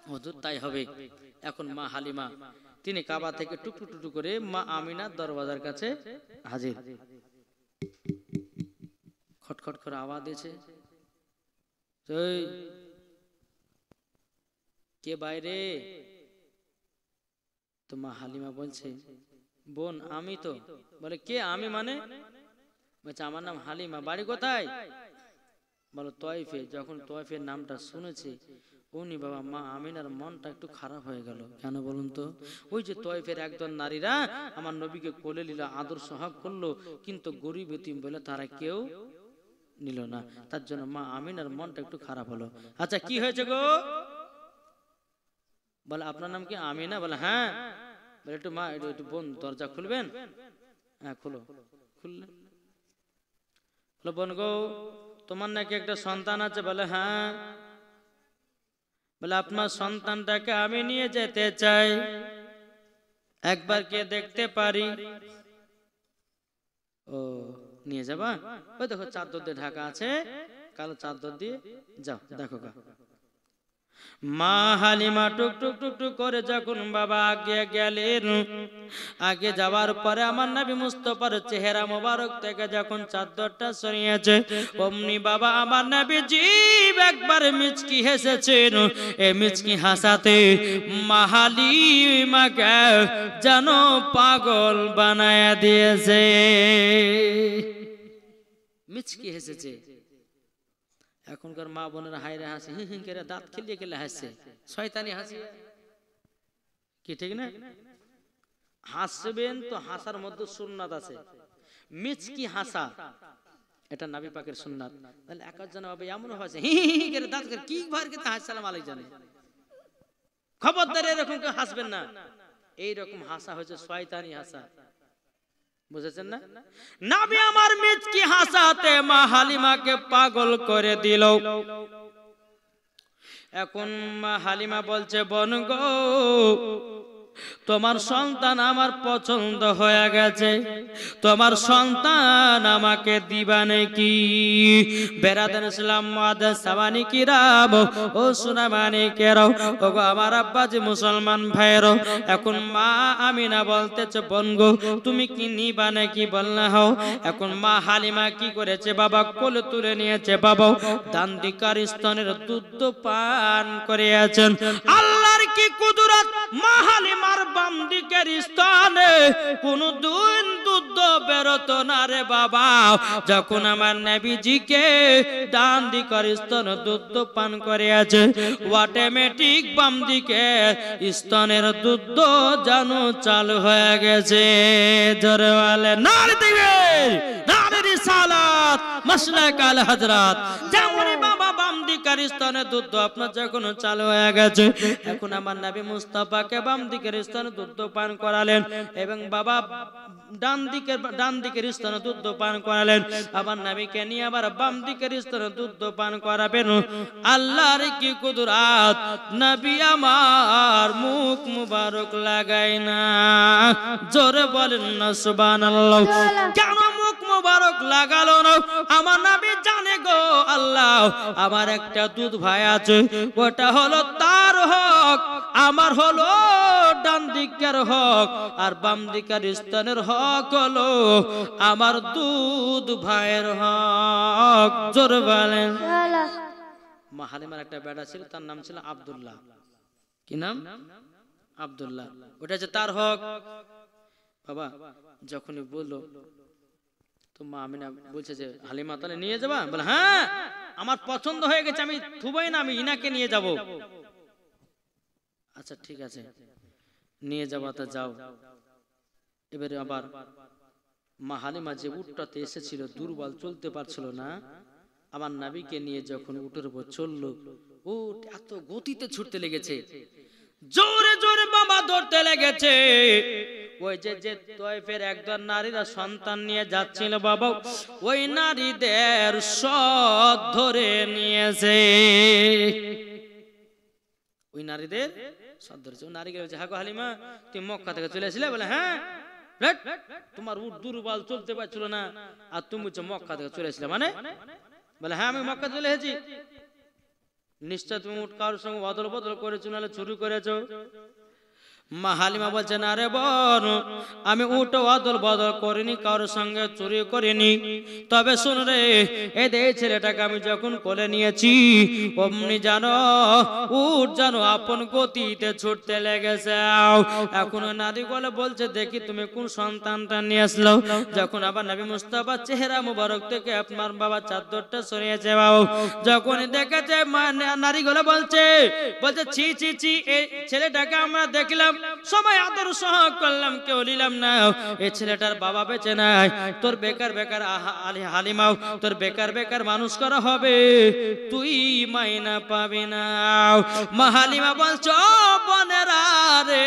হুজুর তাই হবে। এখন মা হালিমা তিনি কাবা থেকে টুকটু টুকটু করে মা আমিনার দরওয়াজার কাছে হাজির। খটখট করে আওয়াজ দিয়েছে, কে বাইরে? তো মা হালিমা বলছে বোন আমি তো। বলে কে আমি মানে? বলছে আমার নাম হালিমা, বাড়ি কোথায়? বলো তয়েফে। যখন তয়েফের নামটা শুনেছে উনি বাবা মা আমিনার মনটা একটু খারাপ হয়ে গেল। কেন বলুন তো? ওই যে তয়েফের একজন নারীরা আমার নবীকে কোলে নিল, আদর সহাগ করলো, কিন্তু গরিব এতিম বলে তারা কেউ নিল না। তার জন্য মা আমিনার মনটা একটু খারাপ হলো। আচ্ছা কি হয়েছে গো? বলে আপনার নাম কি আমিনা? বলে হ্যাঁ। বলে একটু মা একটু বোন দরজা খুলবেন? হ্যাঁ খুলো। খুললেন। বলে বোন গো তোমার নাকি একটা সন্তান আছে? বলে হ্যাঁ। বলে আপনার সন্তানটাকে আমি নিয়ে যেতে চাই, একবার কে দেখতে পারি? ও নিয়ে যাবা? ওই দেখো চাদর দিয়ে ঢাকা আছে, কালো চাদর দিয়ে যাও দেখো গা। মা হালিমা টুক টুক টুক টুক করে যখন বাবা আগে গেলেন, আগে যাওয়ার পরে আমার নবী মুস্তাফার চেহারা মোবারক থেকে যখন চাদরটা সরিয়েছে, অমনি বাবা আমার নবী জীব একবার মিচকি হেসেছেন। এই মিচকি হাসাতে মা হালিমাকে যেন পাগল বানায়া দিয়েছে। মিচকি হেসেছে। এখনকার মা বোনেরা হাইরে হাসে, হি হি করে দাঁত খেলিয়ে খেলে হাসছে, শয়তানি হাসি কি ঠিক না? হাসবেন তো হাসার মধ্যে সুন্নাত আছে, মিচকি হাসা এটা নবী পাকের সুন্নাত। তাহলে একজন হবে এমন হাসে হি হি করে দাঁত করে কি ভার কে আসসালামু আলাইকুম জানে, খবরদার এরকম কেউ হাসবেন না। এই রকম হাসা হচ্ছে শয়তানি হাসা, বুঝেছেন না? নবী আমার মিচকি হাসাতে মা হালিমাকে পাগল করে দিল। এখন মা হালিমা বলছে বোন গো তোমার সন্তান আমার পছন্দ হয়ে গেছে, তোমার সন্তান আমাকে দিবা নাকি? বেরাদান ইসলাম মুআদ্দাস সামানি কিরাম ও সুনামানি কেরাও, ওগো আমার আব্বাজি মুসলমান ভাইরো। এখন মা আমিনা বলতেছে বোন গো তুমি কি নিবা নাকি? বলনা হও। এখন মা হালিমা কি করেছে বাবা কোলে তুলে নিয়েছে, বাবা দান দিকার স্তনের দুধ পান করে আছেন। আল্লাহর কি কুদরত, মা হালিমার বাম দিকের স্থানে কোনো দুধ বেরোতো না রে বাবা। যখন আমার নবীজিকে ডান দিকের স্তন দুধ পান করে আছে, অটোমেটিক বাম দিকে স্তনের দুধ জানো চালু হয়ে গেছে। জোরে বলে নারে তাকবীর, নারে রিসালাত, মাসলাক আল হযরত। যেমনই বাবা বাম দিকের স্তনে দুধ আপনার যখন চালু হয়ে গেছে, এখন আমার নবী মুস্তাফাকে বাম দিকের স্তনে দুধ পান করালেন এবং বাবা ডান দিকের স্তনে দুধ পান করালেন। আবার নবীকে নিয়ে আবার বাম দিকের স্তনে দুধ পান করাবেন। আল্লাহর কি কুদরত, নবী আমার মুখ মুবারক লাগায় না। জোরে বলেন না সুবহানাল্লাহ। কেন মুখ মুবারক লাগালো না? আমার নবী জানে গো আল্লাহ, আমার একটা দুধ ভাই আছে, ওটা হলো তার হক, আমার হলো ডান দিকের হক, আর বাম দিকের স্তনের হক হলো আমার দুধ ভাইয়ের হক। জোরে বলেন। মা হালিমার একটা বেটা ছিল, তার নাম ছিল আব্দুল্লাহ। কি নাম? আব্দুল্লাহ। ওটা যে তার হক। বাবা যখনই বললো তো মা আমিনা বলছে যে হালিমা তাহলে নিয়ে যাবা? বলে হ্যাঁ, আমার পছন্দ হয়ে গেছে, আমি থুবই না, আমি ইনাকে নিয়ে যাব। আচ্ছা ঠিক আছে, নিয়ে যাবা তা যাও। এবারে আবার মা হালিমা যে উটটাতে এসেছিল দুর্বল, চলতে পারছিল না, আমার নবীকে নিয়ে যখন উটের উপর চললো, উট এত গতিতে ছুটতে লেগেছে, জোরে জোরে বাবা ধরতে লেগেছে। ওই যে তয়ফের একজন নারীরা সন্তান নিয়ে যাচ্ছিল বাবা, ওই নারীদের সব ধরে নিয়েছে। ওই নারীদের সব ধরেছে। ওই নারীকে বলছে হ্যাঁ গো হালিমা, তুমি মক্কা থেকে চলে আসলে? বলে হ্যাঁ। তোমার উট দুর্বল, চলতে পারছিল না, আর তুমি হচ্ছে মক্কা থেকে চলে আসলে মানে? বলে হ্যাঁ আমি মক্কা চলে এসেছি। নিশ্চয় তুমি উট কারোর সঙ্গে অদল বদল করেছো, নাহলে চুরি করেছো। মা হালিমা বলছে না রে বোন, আমি উট অদল বদল করিনি, কারোর সঙ্গে চুরি করিনি। তবে শুন রে, এই ছেলেটাকে আমি যখন কোলে নিয়েছি, অমনি জানো উট জানো আপন গতিতে ছুটতে লেগেছে। এখন নারী বলে বলছে দেখি তুমি কোন সন্তানটা নিয়ে আসলো। যখন আবার নবী মুস্তাফা চেহারা মুবারক থেকে আপনার বাবা চাদরটা সরিয়েছে বাবু, যখন দেখেছে নারী গুলো বলছে ছি ছি ছি, এই ছেলেটাকে আমরা দেখলাম, সবাই আদর সহ করলাম, কেউ নিলাম না, এই ছেলেটার বাবা বেঁচে নাই, তোর বেকার বেকার হালিমাও তোর বেকার বেকার মানুষ করা হবে, তুই মাইনা পাবি না। মা হালিমা বলছো বোনেরা রে,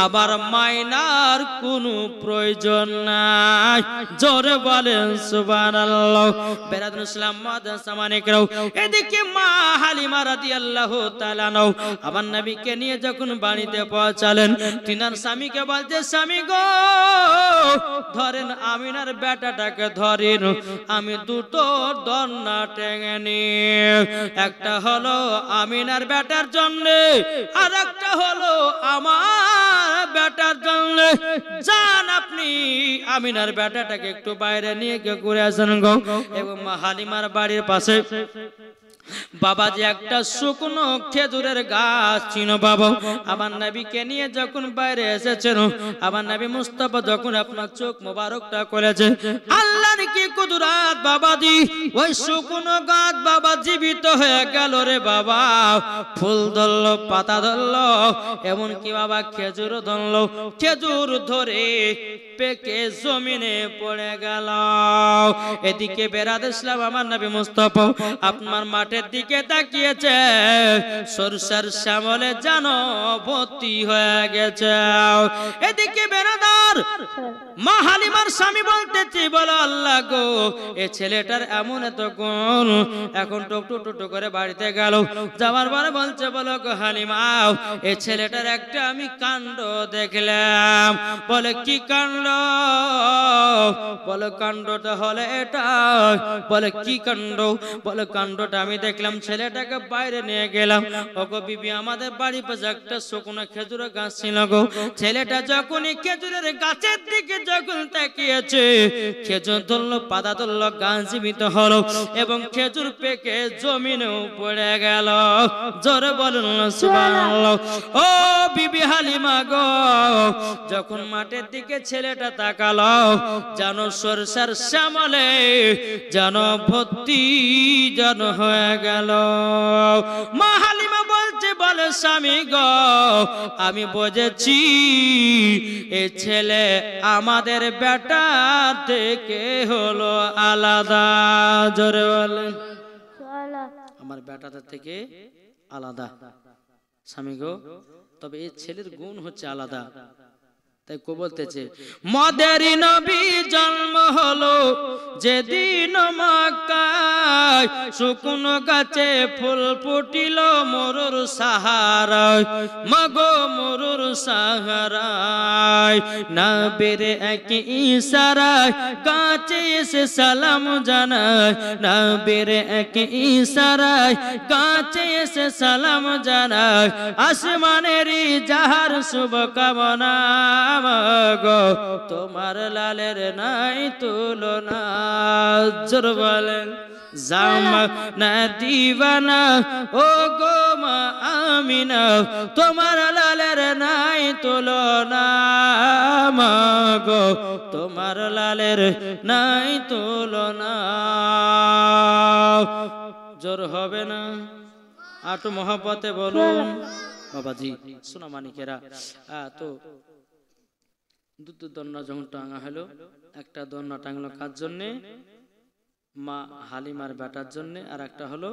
আবার মাইনার কোনো প্রয়োজন নাই। জোরে বলেন সুবহানাল্লাহ। বেরাদুল ইসলাম মাদ্রাসা মানিকরাও, এদিকে মা হালিমা রাদিয়াল্লাহু তাআলা নাও আমার নবীকে নিয়ে যখন বাড়িতে পৌঁছালেন, তিনার স্বামীকে বলতে স্বামী গো ধরেন আমিনার বেটাটাকে ধরেন, আমি দুটো দন্না টেঙে নি, একটা হলো আমিনার বেটার জন্য, আর একটা হলো আমার বেটার জন্য। যান আপনি আমিনার বেটাটাকে একটু বাইরে নিয়ে গিয়ে ঘুরে আসেন গো। এবং মা হালিমার বাড়ির পাশে বাবাজি একটা শুকনো খেজুরের গাছ ছিল বাবা। আমার নবীকে নিয়ে যখন বাইরে এসেছেন, আমার নবী মুস্তাফা যখন আপনার চোখ মোবারকটা করেছে, আল্লাহর কি কুদরত বাবাজি, ওই শুকনো গাছ বাবা জীবিত হয়ে গেল রে বাবা, ফুল ধরলো, পাতা ধরলো, এমন কি বাবা খেজুর ধরলো, খেজুর ধরে পেকে জমিনে পড়ে গেল। এদিকে বেরাদ ইসলাম আমার নবী মুস্তাফা আপনার মাঠের দিকে তাকিয়েছে, সরষার শ্যামলে জানো ভর্তি হয়ে গেছে। এদিকে বেরাদার মা হালিমার স্বামী বলতেছি, বলো আল্লাহ গো এ ছেলেটার এমন এত গুণ। এখন টুকটু করে বাড়িতে গেল, যাওয়ার পরে বলছে বলো গো হালিমা এ ছেলেটার একটা আমি কাণ্ড দেখলাম। বলে কি কাণ্ড? বলে কাণ্ডটা হলে এটা। বলে কি কাণ্ড? বলে কাণ্ডটা আমি দেখলাম, ছেলেটাকে বাইরে নিয়ে গেলাম, ওগো বিবি আমাদের বাড়ি পাশে একটা শুকনো খেজুরের গাছ ছিল গো, ছেলেটা যখনই খেজুরের গাছের দিকে যখন তাকিয়েছে, খেজুর ধরলো, পাতা ধরলো, গাছ জীবিত হলো এবং খেজুর পেকে জমিনেও পড়ে গেল। জোরে বলুন সুবহানাল্লাহ। ও বিবি হালিমা গো, যখন মাঠের দিকে ছেলেটা তাকালো, যেন সরষার শ্যামলে যেন ভর্তি যেন হয়ে গেল। মা হালিমা বলছে, বলে স্বামী গো, আমি বুঝেছি এ ছেলে আমাদের বেটা থেকে হলো আলাদা। জোরে বলেন, আমার বেটাটা থেকে আলাদা। স্বামী গো, তবে এই ছেলের গুণ হচ্ছে আলাদা। তাই কো বলতেছে, মদেরই নবী জন্ম হলো যেদিন মক্কায়, শুকনো গাছে ফুল ফুটিল মরুর সাহারায়, মাগো মরুর সাহারায়। নবীর এক ইশারায় গাছে এসে সালাম জানায়, নবীর এক ইশারায় গাছে এসে সালাম জানায়। আসমানেরই যাহার শুভকামনা, গো তোমার লালের নাই তুলনা। জোর বলেন, জামানা দিওয়ানা ও গো মা আমিনা, তোমার লালের নাই তুলনা, গো তোমার লালের নাই তুলনা। জোর হবে না? আটু মহব্বতে বলুন বাবাজি। সোনা মানিকেরা, তো দুটো দন্না যখন টাঙা হলো, একটা দন্না টাঙলো কার জন্যে? মা হালিমার বেটার জন্যে, আর একটা হলো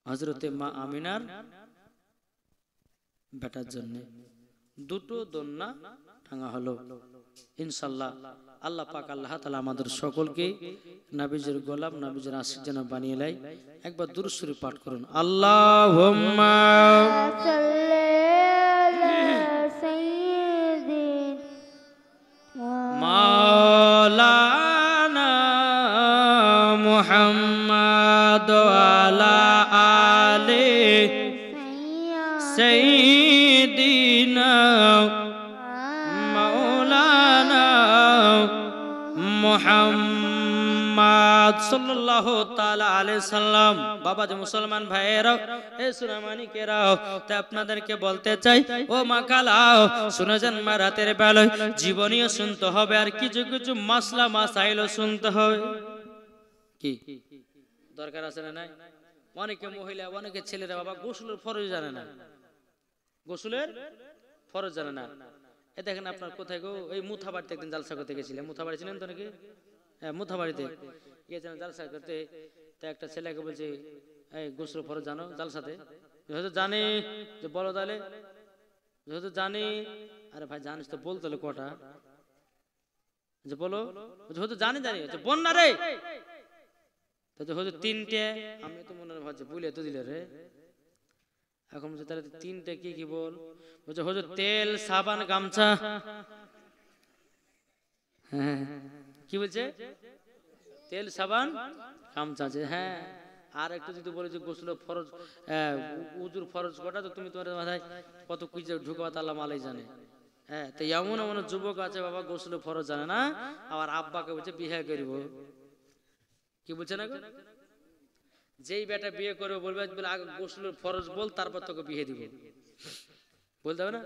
হযরতে মা আমিনার বেটার জন্যে। দুটো দন্না টাঙা হলো। ইনশাআল্লাহ আল্লাহ পাক আল্লাহ তাআলা আমাদের সকলকে নবীজির গোলাম, নবীজির আশিক যেন বানিয়ে নেয়। একবার দুরূদ শরীফ পাঠ করুন। আল্লাহুম্মা মাওলানা মুহাম্মদ আলা আলে সাইয়্যিদিনা মাওলানা মুহাম্মদ সাল্লাল্লাহু তাআলা আলাইহি সাল্লাম। বাবা যে মুসলমান ভাইয়েরা, এ সুনামানিকেরাও, তা আপনাদেরকে বলতে চাই, ও মাকালাও শুনে যান, মা রাতের বেলায় জীবনীও শুনতে হবে, আর কিছু কিছু মাসলা মাসাইলও শুনতে হবে। কি দরকার আছে না নাই? অনেকে মহিলা, অনেকে ছেলেরা বাবা গোসলের ফরজ জানে না, গোসলের ফরজ জানে না। এ দেখেন আপনার কোথায় গো, এই মুথাবাড়িতে একদিন জালসা করতে গেছিলাম। মুথাবাড়ি ছিলেন তো নাকি? হ্যাঁ, মুথাবাড়িতে গিয়েছিলাম জালসা করতে। তা একটা ছেলেকে বলছে, এই গোসল ফরজ জানো? জালসাতে হয়তো জানি, যে বলো তাহলে, যেহেতু জানি। আরে ভাই জানিস তো, বল তাহলে কটা, যে বলো, যেহেতু জানি জানি বল না রে, হয়তো তিনটে। আমি তো মনে ভাবছি বুঝলে তো দিলে রে। এখন বলছে তাহলে তিনটে কি কি বল? বলছে হুজুর তেল, সাবান, গামছা। হ্যাঁ, কি বলছে? তেল, সাবান, গামছা আছে। হ্যাঁ, আর একটু যদি বলে যে গোসল ফরজ, উজুর ফরজ কটা, তো তুমি তোমার মাথায় কত কিছু ঢুকাবা, আল্লাহ মালাই জানে। হ্যাঁ, তো এমন এমন যুবক আছে বাবা গোসল ফরজ জানে না, আবার আব্বাকে বলছে বিয়ে করিব। কি বলছে না গো? যেই বেটা বিয়ে করবে বলবে আগে গোসল ফরজ বল, তারপর তোকে বিয়ে দিব। বলতে হবে না?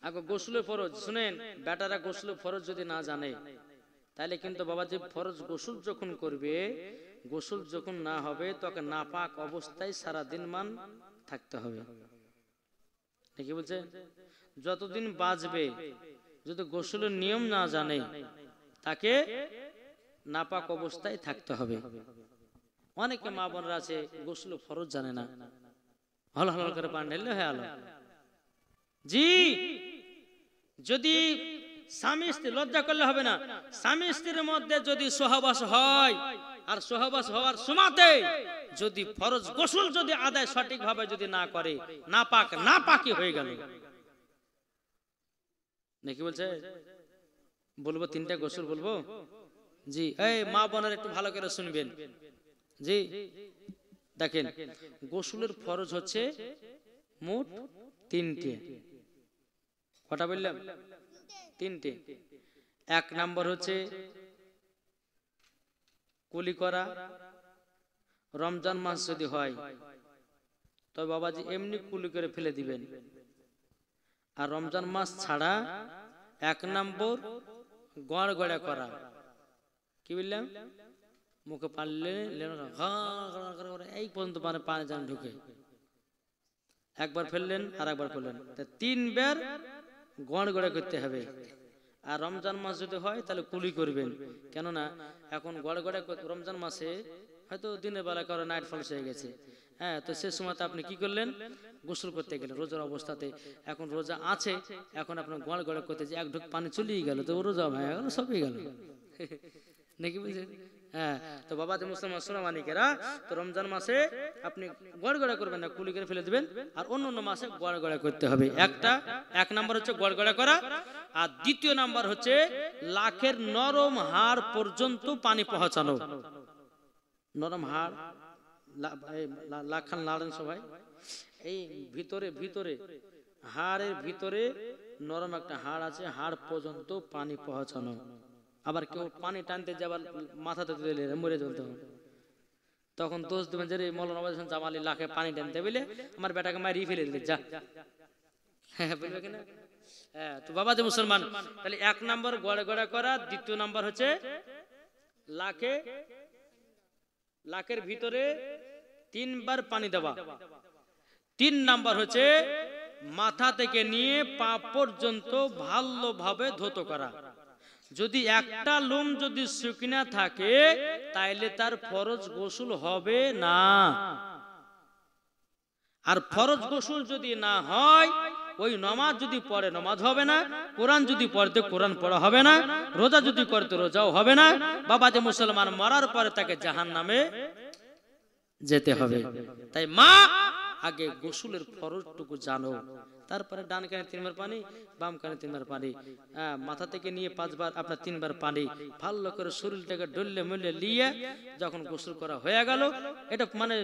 আগে গোসলের ফরজ শুনেন। বেটারা গোসলের ফরজ যদি না জানে, তাহলে কিন্তু বাবা যে ফরজ গোসল যখন করবে, গোসল যখন না হবে, তোকে নাপাক অবস্থায় সারা দিন মান থাকতে হবে। কি বলছে? যতদিন বাঁচবে, যদি গোসলের নিয়ম না জানে, তাকে নাপাক অবস্থায় থাকতে হবে। অনেকে মা বোনরা আছে গোসল ফরজ জানে না, হল হল করে পান ঢেললে হয়ে আলো। জি, যদি স্বামী স্ত্রী, লজ্জা করলে হবে না, স্বামী স্ত্রীর মধ্যে যদি সহবাস হয়, আর সহবাস হওয়ার সময়তে যদি ফরজ গোসল যদি আদায় সঠিকভাবে যদি না করে, নাপাক নাপাকি হয়ে গেল। নাকি বলছে? বলবো তিনটা গোসল বলবো। জি, এই মা বোনের একটু ভালো করে শুনবেন। জি দেখেন, গোসলের ফরজ হচ্ছে মোট তিনটে। কটা বললাম? তিনটে। এক নাম্বার হচ্ছে কুলি করা। রমজান মাস যদি হয়, তবে বাবাজি এমনি কুলি করে ফেলে দিবেন। আর রমজান মাস ছাড়া 1 নম্বর গড়গড়া করা, কি বললাম, মুখে পারলে এই পর্যন্ত পানি যেন ঢুকে, একবার ফেললেন আর একবার ফেললেন, 3 বার গড়গড়া করতে হবে। আর রমজান মাস যদি হয় তাহলে কুলি করবেন, কেননা এখন গড়গড়া রমজান মাসে হয়তো দিনের বেলা করে নাইট ফলস হয়ে গেছে, হ্যাঁ, তো সে সময়তে আপনি কি করলেন, গোসল করতে গেলেন রোজার অবস্থাতে। এখন রোজা আছে, এখন আপনার গড়গড়া করতে যে 1 ঢোক পানি চলেই গেল, তো রোজা হয়ে গেল, সবই গেল নাকি বুঝলেন। হ্যাঁ, তো বাবা যে মুসলমান সোনামানিকেরা, তো রমজান মাসে আপনি গড়গড়া করবেন না, কুলি করে ফেলে দিবেন। আর অন্য মাসে গড়গড়া করতে হবে। 1 নাম্বার হচ্ছে গড়গড়া করা। আর 2 নাম্বার হচ্ছে লাখের নরম হাড় পর্যন্ত পানি পৌঁছানো। নরম হাড় লাখ খান লাড়েন সবাই, এই ভিতরে ভিতরে হাড়ের ভিতরে নরম একটা হাড় আছে, হাড় পর্যন্ত পানি পৌঁছানো। আবার কেউ পানি টানতে যাবার মাথাতে দিলে মরে যেতে হবে, তখন দোষ দেবেন যে মৌলানা জামালি লাখে পানি টানতে বলে আমার বেটাকে মারিয়ে ফেলে দিলে যা, হ্যাঁ বলবে কিনা। হ্যাঁ, তো বাবা যে মুসলমান, তাহলে 1 নম্বর গড়গড়া করা, 2 নম্বর হচ্ছে লাখের ভিতরে 3 বার পানি দেওয়া, 3 নাম্বার হচ্ছে মাথা থেকে নিয়ে পা পর্যন্ত ভালোভাবে ধৌত করা। যদি একটা লোম যদি শুকনা থাকে তাইলে তার ফরজ গোসল হবে না। আর ফরজ গোসল যদি না হয়, ওই নামাজ যদি পড়ে নামাজ হবে না, কোরআন যদি পড়তে কোরআন পড়া হবে না, রোজা যদি করতে রোজাও হবে না। বাবা যে মুসলমান মরার পরে তাকে জাহান্নামে যেতে হবে। তাই মা আগে গোসলের ফরজটুকু জানো, তারপরে ডান কানে 3 বার পানি, বাম কানে 3 বার পানি, মাথা থেকে নিয়ে 5 বার আপনার 3 বার পানি, ভালো করে শরীরটাকে ডললে মলে নিয়ে যখন গোসল করা হয়ে গেল, এটা মানে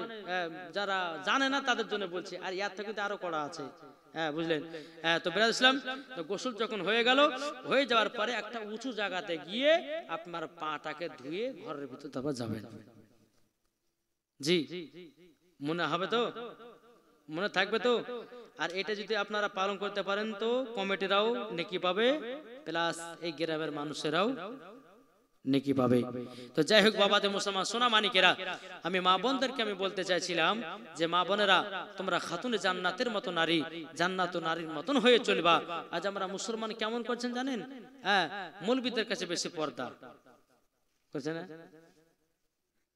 যারা জানে না তাদের জন্য বলছি, আর ইয়ার থেকে তো আরো করা আছে, হ্যাঁ বুঝলেন। তো বেরাদ ইসলাম, তো গোসল যখন হয়ে গেল, হয়ে যাওয়ার পরে একটা উঁচু জায়গাতে গিয়ে আপনার পাটাকে ধুয়ে ঘরের ভিতর তারপর যাবেন। জি মনে হবে তো, মনে থাকবে তো। আর এটা যদি আপনারা পালন করতে পারেন তো কমিটিরাও নেকি পাবে, প্লাস এই গ্রামের মানুষেরাও নেকি পাবে। তো যাই হোক বাবা যে মুসলমান সোনা মানিকেরা, আমি মা বোনদেরকে আমি বলতে চাইছিলাম যে মা বোনেরা, তোমরা খাতুনে জান্নাতের মতো নারী, জান্নাত নারীর মতন হয়ে চলবা। আজ আমরা মুসলমান কেমন করছেন জানেন, হ্যাঁ, মৌলবীদের কাছে বেশি পর্দা করছে না,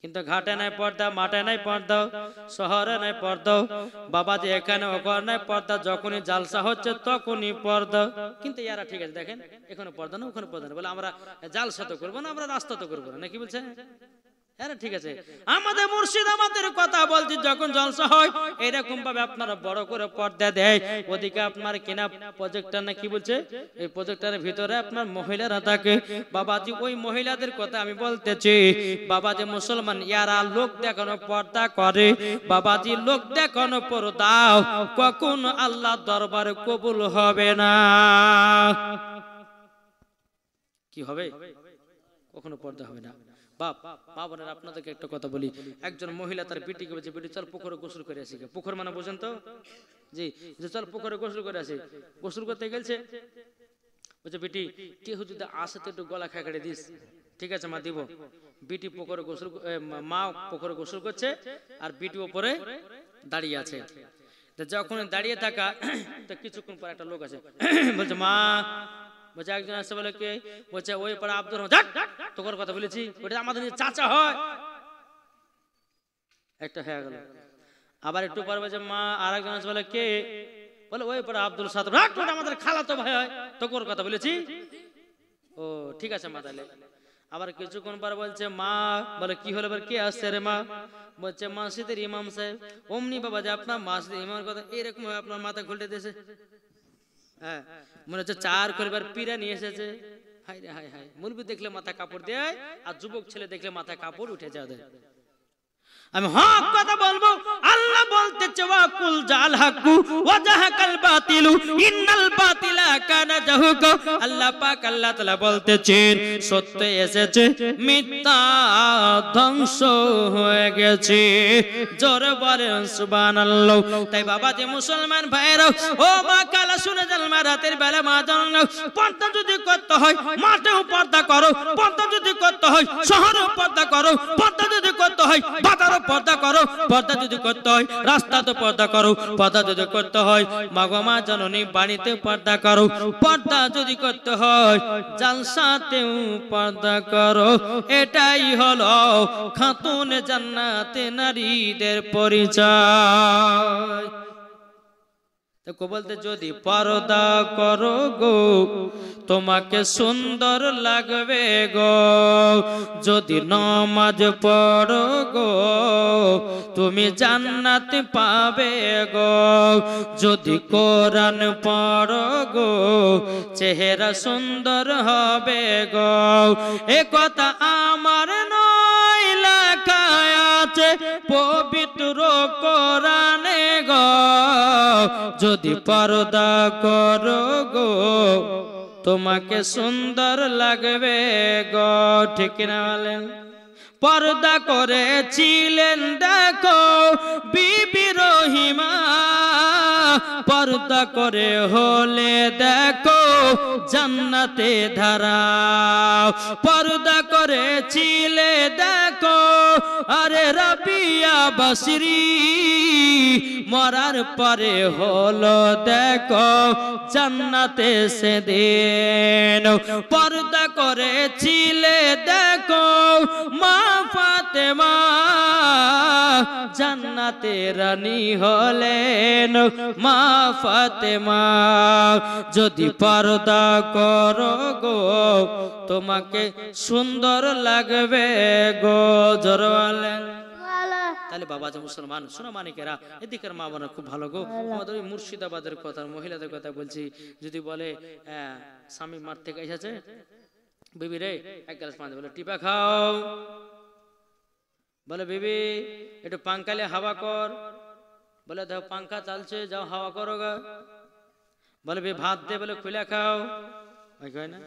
কিন্তু ঘাটে নাই পর্দা, মাঠে নাই পর্দা, শহরে নাই পর্দা, বাবা যে এখানে ওখানে নাই পর্দা, যখনই জালসা হচ্ছে তখনই পর্দা। কিন্তু ইয়ারা ঠিক আছে, দেখেন এখানে পর্দা না ওখানে পর্দা না, বলে আমরা জালসা তো করবো না, আমরা রাস্তা তো করবো না, নাকি বলছে। হ্যাঁ ঠিক আছে, আমাদের মুর্শিদ আমাদের কথা বলছি, যখন জলসা হয় এরকম ভাবে আপনারা বড় করে পর্দা দেয়, ওদিকে আপনার কিনা প্রজেক্টর না কি বলছে, এই প্রজেক্টরের ভিতরে আপনার মহিলারা থাকে। বাবাজি ওই মহিলাদের কথা আমি বলতেছি, বাবাজি মুসলমান ইয়ারা লোক দেখানো পর্দা করে, বাবাজি লোক দেখানো পর্দাও কখন আল্লাহ দরবারে কবুল হবে না। কি হবে, কখনো পর্দা হবে না। বাপ মা বোনের আপনাদেরকে একটা কথা বলি, একজন মহিলা তার বেটিকে বলছে, বেটি চল পুকুরে গোসল করে আসি। পুকুর মানে বোঝেন তো, জি, চল পুকুরে গোসল করে আসি। গোসল করতে গেছে, বলছে বেটি কেউ যদি আসে তো একটু গলা খেঁকড়ে দিস। ঠিক আছে মা দিব। বেটি পুকুরে গোসল, মা পুকুরে গোসল করছে আর বেটি উপরে দাঁড়িয়ে আছে। যখন দাঁড়িয়ে থাকা, তো কিছুক্ষণ পর একটা লোক আছে, বলছে মা, বলছে একজন আসছে, বলে কে, বলছে ওই পাড়া আব্দুর রহমান, তোর কথা বলেছি, ওটা আমাদের চাচা হয়। একটা হয়ে গেল। আবার একটু পরে বলছে মা, আর একজন আসছে, বলে কে, বলে ওই পাড়া আব্দুল সাত্তার, ওটা আমাদের খালাতো ভাই হয়, তোর কথা বলেছি। ও ঠিক আছে মা তাহলে। আবার কিছুক্ষণ পর বলছে মা, বলে কি হলো, কে আসছে রে মা, বলছে মসজিদের ইমাম সাহেব। অমনি বাবা যে আপনার মসজিদের ইমামের কথা এরকম আপনার মাথা খুলতে দিয়েছে, হ্যাঁ মনে হচ্ছে 4 করিবার পীরা নিয়ে এসেছে। হাই রে হাই হাই, মুরবি দেখলে মাথা কাপড় দেয়, আর যুবক ছেলে দেখলে মাথা কাপড় উঠে যায়। আমি হক কথা বলবো। আল্লাহ বলতেছে ওয়া কুল জাল হাকু ওয়া জাহাকাল বাতিলু ইন্নাল বাতিলা কানা জাহুকা। আল্লাহ পাক আল্লাহ তাআলা বলতেছেন সত্য এসেছে, মিথ্যা ধ্বংস হয়ে গেছে। জোরে বলেন সুবহানাল্লাহ। তাই বাবা যে মুসলমান ভাইরা, ও মা কালা শুনে যান, মা রাতের বেলা মা জানো পর্দা যদি করতে হয় মাঠেও পর্দা করো, পর্দা যদি করতে হয় শহরেও পর্দা করো, পর্দা যদি করতে হয় বাজারও পর্দা করো, পর্দা যদি করতে হয় রাস্তাতে পর্দা করো, পর্দা যদি করতে হয় মাগো মা জননী বাড়িতে পর্দা করো, পর্দা যদি করতে হয় জালসাতেও পর্দা করো। এটাই হলো খাতুন জান্নাতে নারীদের পরিচয়। বলতে যদি পর্দা করো গো তোমাকে সুন্দর লাগবে গো, যদি নামাজ পড়ো গো তুমি জান্নাত পাবে গো, যদি কোরআন পড়ো গো চেহারা সুন্দর হবে গো। এ কথা আমার নয়, লেখা আছে পবিত্র কোরআনে গো। যদি পর্দা করো গো তোমাকে সুন্দর লাগবে গো। ঠিক না বলেন? পর্দা করেছিলেন দেখো বিবি রহিমা, পর্দা করে হলে দেখো জান্নাতে ধারা। পর্দা করেছিলে দেখো আরে রাবিয়া বসরি, মরার পরে হলো দেখো জান্নাতে সেদিন। পর্দা করেছিলে দেখো মা ফাতেমা, জান্নাতে রানী হলেন মা ফাতেমা। যদি পর্দা করো গো তোমাকে সুন্দর লাগবে গো। জোরে বলেন। তাহলে বাবা যে মুসলমান শোনো মানিকেরা, এদিকের মা বোনা খুব ভালো গো। আমাদের ওই মুর্শিদাবাদের কথা, মহিলাদের কথা বলছি। যদি বলে স্বামী মাঠ থেকে এসেছে, বিবি রে এক গ্লাস পানি, বলে টিপা খাও, বলে বিবি একটু পাঙ্খালে হাওয়া কর, বলে দেখো পাঙ্খা চালছে যাও হাওয়া করো গা। বলে বিবি ভাত দে, বলে খুলে খাও, না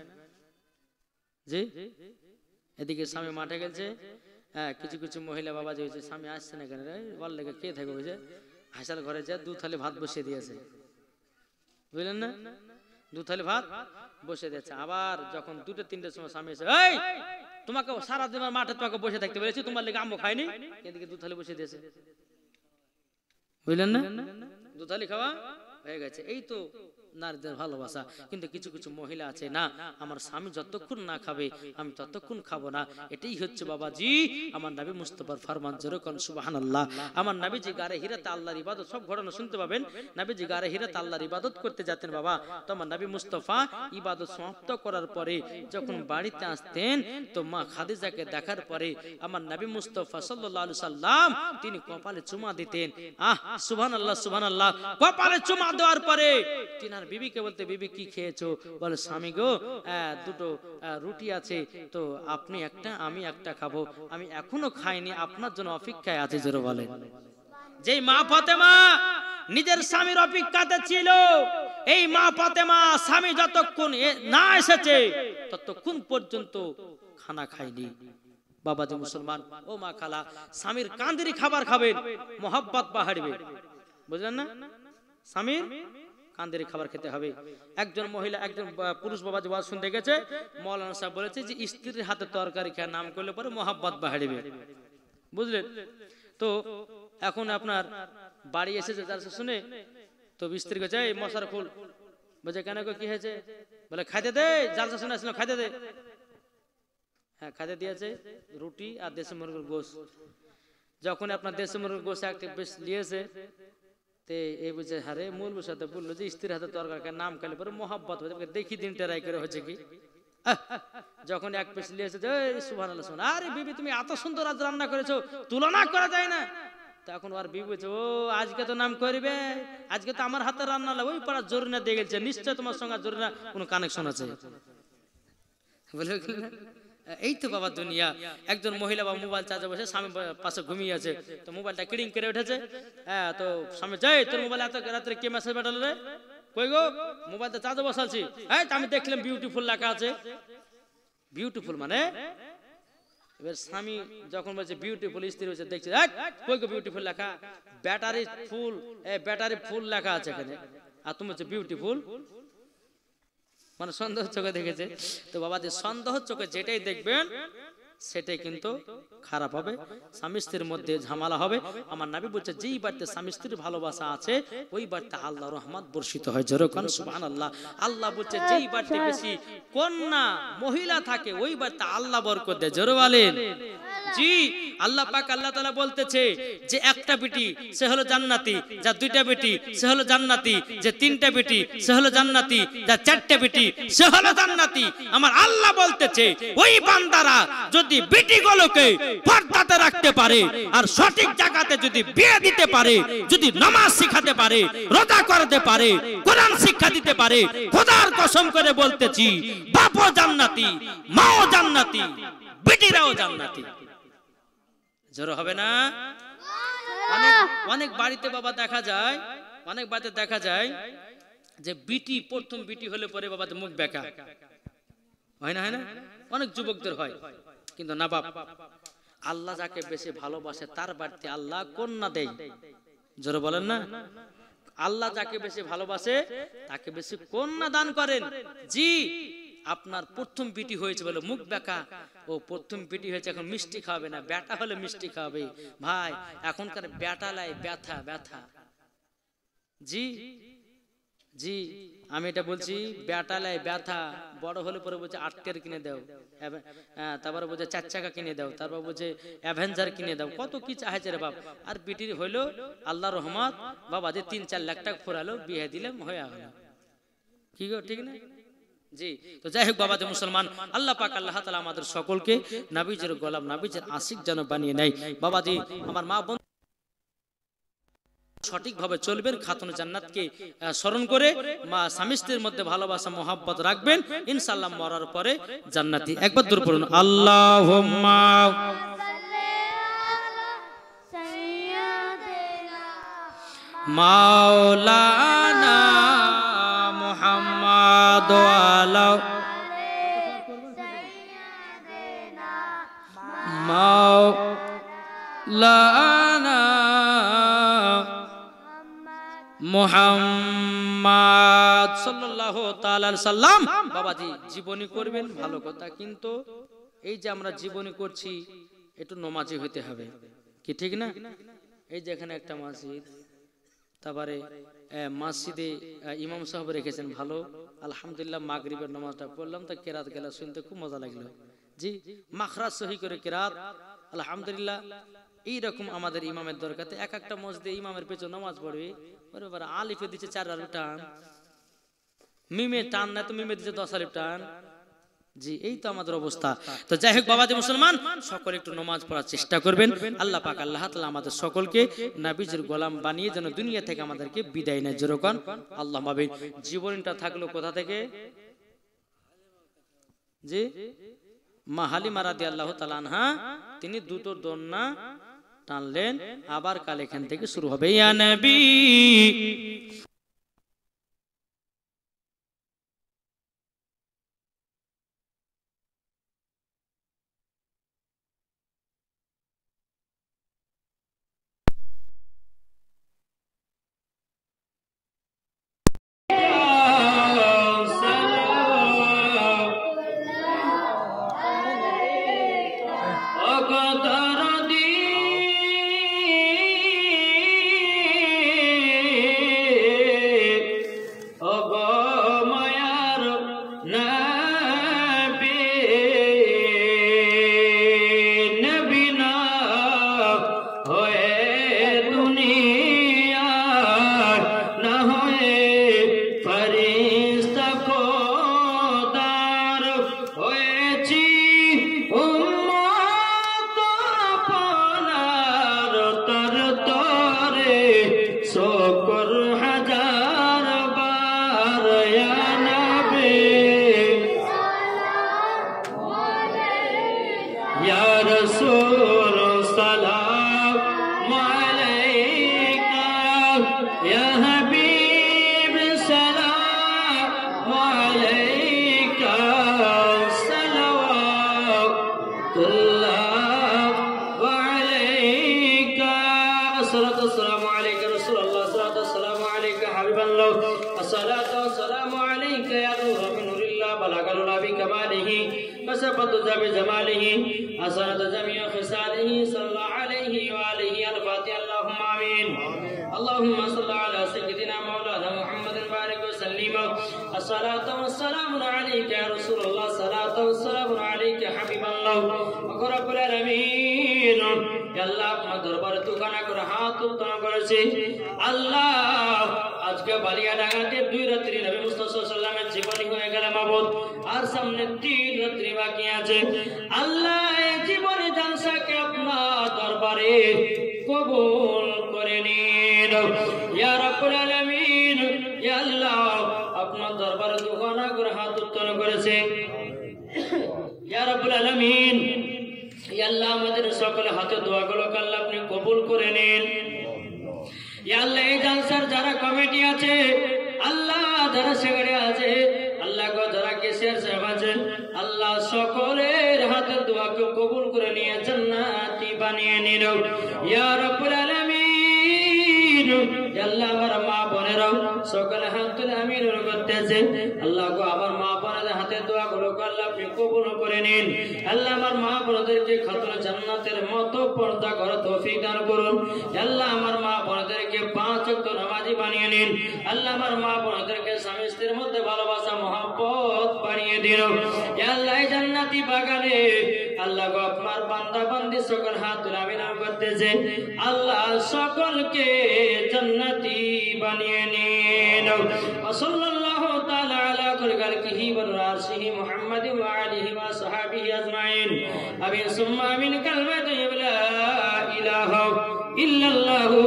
জি। এদিকে স্বামী মাঠে গেছে, হ্যাঁ কিছু কিছু মহিলা বাবা যে হয়েছে স্বামী আসছে না কেন রে, বল লেগে কে থাকবে বুঝে, হাসাল ঘরে যা 2 থালি ভাত বসিয়ে দিয়েছে, বুঝলেন না, 2 থালি ভাত বসে দিয়েছে। আবার যখন 2-3টের সময় স্বামী এসে, এই তোমাকে সারাদিন মাঠে তোমাকে বসে থাকতে বলেছি, তোমার লেগে আম্মু খাইনি, এদিকে 2 থালি বসে দিয়েছে, বুঝলেন না, 2 থালি খাওয়া হয়ে গেছে। এই তো নারীদের ভালোবাসা। কিন্তু কিছু কিছু মহিলা আছে, না আমার স্বামী যতক্ষণ না খাবে আমি ততক্ষণ খাবো না। এটাই হচ্ছে বাবাজি আমার নবী মুস্তাফার ফরমান। জোরে কোন সুবহানাল্লাহ। আমার নবীজি গারে হিরাতে আল্লাহর ইবাদত, সব ঘটনা শুনতে পাবেন। নবীজি গারে হিরাতে আল্লাহর ইবাদত করতে যেতেন বাবা। তো আমার নবী মুস্তাফা ইবাদত সমাপ্ত করার পরে যখন বাড়িতে আসতেন, তো মা খাদিজাকে দেখার পরে আমার নবী মুস্তাফা সাল্লাল্লাহু আলাইহি সাল্লাম তিনি কপালে চুমা দিতেন। সুবহানাল্লাহ সুবহানাল্লাহ। কপালে চুমা দেওয়ার পরে তিনার বিবিকে বলতে, বিবি কি খেয়েছো? বলে স্বামী গো 2টো রুটি আছে, তো আপনি একটা আমি একটা খাবো, আমি এখনো খাইনি, আপনার জন্য অপেক্ষায় আছে। জোরে বলেন। যেই মা ফাতেমা নিজের স্বামীর অপেক্ষাতে ছিল, এই মা ফাতেমা স্বামী যতক্ষণ না এসেছে ততক্ষণ পর্যন্ত খানা খায়নি। বাবা যে মুসলমান, ও মা খালা, স্বামীর কান্দিরি খাবার খাবেন, মোহাব্বত বাড়বে, বুঝলেন না, স্বামীর কান্দেরি খাবার খেতে হবে। একজন মহিলা, একজন পুরুষ বাবা যে ওয়াজ শুনতে গেছে, মাওলানা সাহেব বলেছে যে স্ত্রীর হাতে তরকারি খেয়ে নাম করলে পরে মোহাব্বত বাড়বে, বুঝলেন। তো এখন আপনার বাড়ি এসেছে যার শুনে, তো স্ত্রী কে যাই মশার খুল, বলছে কেন গো কি হয়েছে? বলে খাইতে দে, জালসা শুনে আসলো খাইতে দে। হ্যাঁ খাইতে দিয়েছে রুটি আর দেশি মুরগির গোশ। যখন আপনার দেশি মুরগির গোশ একটা বেশ নিয়েছে, তে এই বুঝে হারে মূল সাথে বললো যে স্ত্রীর হাতে তরকারি নাম খেলে পরে মোহাব্বত হয়ে দেখি দিন টেরাই করে হচ্ছে কি। যখন এক পিস লিয়েছে, সুবহানাল্লাহ, শোন আরে বিবি তুমি এত সুন্দর আজ রান্না করেছো, তুলনা করা যায় না। তখন আর বিবি বলছে, ও আজকে তো নাম করবে, আজকে তো আমার হাতে রান্না, ওই পাড়া জরিনা দিয়ে গেছে, নিশ্চয় তোমার সঙ্গে জরিনা কোনো কানেকশন আছে, বলে এই তো বাবা দুনিয়া। একজন মহিলা বা মোবাইল চার্জে বসে, স্বামী পাশে ঘুমিয়ে আছে, তো মোবাইলটা কিড়িং করে উঠেছে। হ্যাঁ, তো স্বামী, যাই তোর মোবাইল এত রাত্রে কে মেসেজ পাঠালো রে? কই গো, মোবাইলটা চার্জে বসালছি। হ্যাঁ, আমি দেখলাম বিউটিফুল লেখা আছে। বিউটিফুল মানে? এবার স্বামী যখন বলছে বিউটিফুল, স্ত্রী হচ্ছে দেখছে, কই গো বিউটিফুল লেখা? ব্যাটারি ফুল, ব্যাটারি ফুল লেখা আছে এখানে, আর তুমি হচ্ছে বিউটিফুল। মানে সন্দেহ চোখে দেখেছে। তো বাবা, যে সন্দেহ চোখে যেটাই দেখবেন সেটাই কিন্তু খারাপ হবে, স্বামী স্ত্রীর মধ্যে ঝামেলা হবে। আমার নবী বলছে, যেই বাড়িতে স্বামী স্ত্রীর ভালোবাসা আছে ওই বাড়িতে আল্লাহ রহমত বর্ষিত হয়। যেরকম সুবহানাল্লাহ। আল্লাহ বলছে, যেই বাড়িতে বেশি কন্যা মহিলা থাকে ওই বাড়িতে আল্লাহ বরকত দেয়। জোরে বলেন। জি, আল্লাহ পাক আল্লাহ তাআলা বলতেছে যে একটা বেটি সে হলো জান্নাতি, যার দুইটা বেটি সে হলো জান্নাতি, যে তিনটা বেটি সে হলো জান্নাতি, যার চারটা বেটি সে হলো জান্নাতি। আমার আল্লাহ বলতেছে, ওই বান্দারা যদি বেটিগুলোকে পর্দাতে রাখতে পারে আর সঠিক জায়গাতে যদি বিয়ে দিতে পারে, যদি নামাজ শিখাতে পারে, রোজা করতে পারে, কোরআন শিক্ষা দিতে পারে, খোদার কসম করে বলতেছি, বাপও জান্নাতি, মাও জান্নাতি, বেটিরাও জান্নাতি। জোর হবে না? অনেক বাড়িতে বাবা দেখা যায়, অনেক বাড়িতে দেখা যায় যে বিটি, প্রথম বিটি হলে পরে বাবা মুখ বেঁকা হয় না, হয় না? অনেক যুবকদের হয়, কিন্তু না বাপ, আল্লাহ যাকে বেশি ভালোবাসে তার বাড়িতে আল্লাহ কন্যা দেয়। জোরে বলেন না? আল্লাহ যাকে বেশি ভালোবাসে তাকে বেশি কন্যা দান করেন। জি, আপনার প্রথম বিটি হয়েছে বলে মুখ বেঁকা, ও প্রথম বিটি হয়েছে এখন মিষ্টি খাবে না, বেটা হলে মিষ্টি খাবে। ভাই, এখনকার বেটালাই ব্যথা ব্যথা। জি জি, আমি এটা বলছি, বেটালাই ব্যথা। বড় হলে পরে বলছে আটকের কিনে দাও, তারপরে বলছে 4 চাকা কিনে দাও, তারপর বলছে অ্যাভেঞ্জার কিনে দাও, কত কি চাইছে রে বাপ। আর বিটির হইলো আল্লাহ রহমত, বাবা যে 3-4 লাখ টাকা ফুরালো, বিয়ে দিলাম, হয়ে গেল। কি গো, ঠিক না? জি, তো যাই হোক বাবা, যে মুসলমান, আল্লাহ পাক আল্লাহ তাআলা আমাদের সকলকে নবীজির গোলাম, নবীজির আশিক যেন বানিয়ে নেয়। বাবাজি, আমার মা বোন সঠিকভাবে চলবেন, খাতুন জান্নাতকে স্মরণ করে মা স্বামী স্ত্রীর মধ্যে ভালোবাসা মোহাব্বত রাখবেন, ইনশাআল্লাহ মরার পরে জান্নাতি। একবার দূর পড়ুন, আল্লাহুম্মা মাওলানা মুহাম্মদ ওয়ালা মাওলানা মুহাম্মদ সাল্লাল্লাহু তাআলা আলাইহি সাল্লাম। বাবাজি, জীবনী করবেন ভালো কথা, কিন্তু এই যে আমরা জীবনী করছি একটু নমাজি হতে হবে, কি ঠিক না? এই যে এখানে একটা মসজিদ, তারপরে মসজিদে ইমাম সাহেব রেখেছেন ভালো, আলহামদুলিল্লাহ। মাগরিবের নামাজটা পড়লাম, তো কেরাত গেলা শুনতে খুব মজা লাগলো। জি, মাখরাজ সহি করে কেরাত, আলহামদুলিল্লাহ। এইরকম আমাদের ইমামের দরকার। এক একটা মসজিদে ইমামের পেছনে নামাজ পড়বে, আলিফে দিচ্ছে 4 আলিফ টান, মিমে টান না, তো মিমে দিচ্ছে 10 আলিফ টান। জি, এই তো আমাদের অবস্থা। তো যাই হোক বাবাজি মুসলমান, সকলে একটু নামাজ পড়ার চেষ্টা করবেন। আল্লাহ পাক আল্লাহ তাআলা আমাদের সকলকে নবীজির গোলাম বানিয়ে যেন দুনিয়া থেকে আমাদেরকে বিদায় নেয়। যেরকম আল্লাহুম্মা আমিন। জীবনটা থাকলো কোথা থেকে? জি, মা হালিমা রাদিয়াল্লাহু তাআলা আনহা, তিনি দুটো দোলনা টানলেন, আবার কাল এখান থেকে শুরু হবে। ইয়া নবী या हबीब सलाम अलैका सल्लल्लाहु अलैका अस्सलातु वस्सलामु अलैका रसूलुल्लाह अस्सलातु वस्सलामु अलैका हबीबल्लाह अस्सलातु वस्सलामु अलैका या नूर मिन नूरिल्लाह बलगल नबी कमालिही वसफत जमी जमालिही असरत जमी खिसालिही सल्लल्लाहु अलैहि व आलिहि अल-फातिहा अल्लाहुम्मा आमीन अल्लाहुम्मा सल्लि अला सय्यिदिना मौलाना मुहम्मदिन बारिक व सल्लिम अस्सलातु वस्सलामु अलैका या रसूलुल्लाह अस्सलातु वस्सलामु अलैका हबीबल्लाह रब्बुल आलामीन या अल्लाह আপনার দরবারে তুকানা করে হাত উত্তোলন করেছি আল্লাহ আজকে বালিয়াডাঙ্গাতে 2 রাত্রি নবী মুস্তাফা সাল্লাল্লাহু আলাইহি ওয়াসাল্লামের জীবনী হয়ে গেল মাবুদ আর সামনে 3 রাত্রি বাকি আছে আল্লাহ এই জীবনী জালসাকে আপনার দরবারে কবুল করে নিন ইয়া রাব্বুল আলামিন ইয়া আল্লাহ আপনার দরবারে তুকানা করে হাত উত্তোলন করেছে ইয়া রাব্বুল আলামিন ইয়া আল্লাহ আমাদের সকল হাতে দোয়াগুলো আল্লাহ আপনি কবুল করে নিন ইয়া আল্লাহ এই জালসার যারা কমিটি আছে আল্লাহ যারা সেক্রেটারি আছে আল্লাহ গো যারা কেশিয়ার সাহেব আছে আল্লাহ সকলের হাতে দোয়াকে কবুল করে নিয়ে জান্নাতি বানিয়ে নিন ইয়া রাব্বুল আলামিন ইয়া আল্লাহ আমার মা বোনেরা সকলে হাত তুলে আমিন করতেছে আল্লাহ গো আমার মা বোনেদের হাতে দোয়াগুলো আল্লাহ আপনি কবুল করে নিন আল্লাহ আমার মা বোনদেরকে খাতুন জান্নাতের মতো পর্দা করার তৌফিক দান করুন আল্লাহ আমার মা বোনদেরকে 5 ওয়াক্ত নামাজি বানিয়ে নিন আল্লাহ আমার মা বোনদেরকে স্বামী স্ত্রীর মধ্যে ভালোবাসা মহব্বত বানিয়ে দিন আল্লাহ এই জান্নাতি বাগানে আল্লাহ গো আপনার বান্দা বান্দি সকল হাত তুলে আমিন করতেছে আল্লাহ সকলকে জান্নাতি বানিয়ে নিন সাল্লাল্লাহু তাআলা আলা খালকিহি ওয়া রাসূলিহি মুহাম্মাদি ওয়া আলিহি ওয়া সাহবিহি আজমাইন আমিন সুম্মা আমিন কালমাতু লা ইলাহা ইল্লাল্লাহু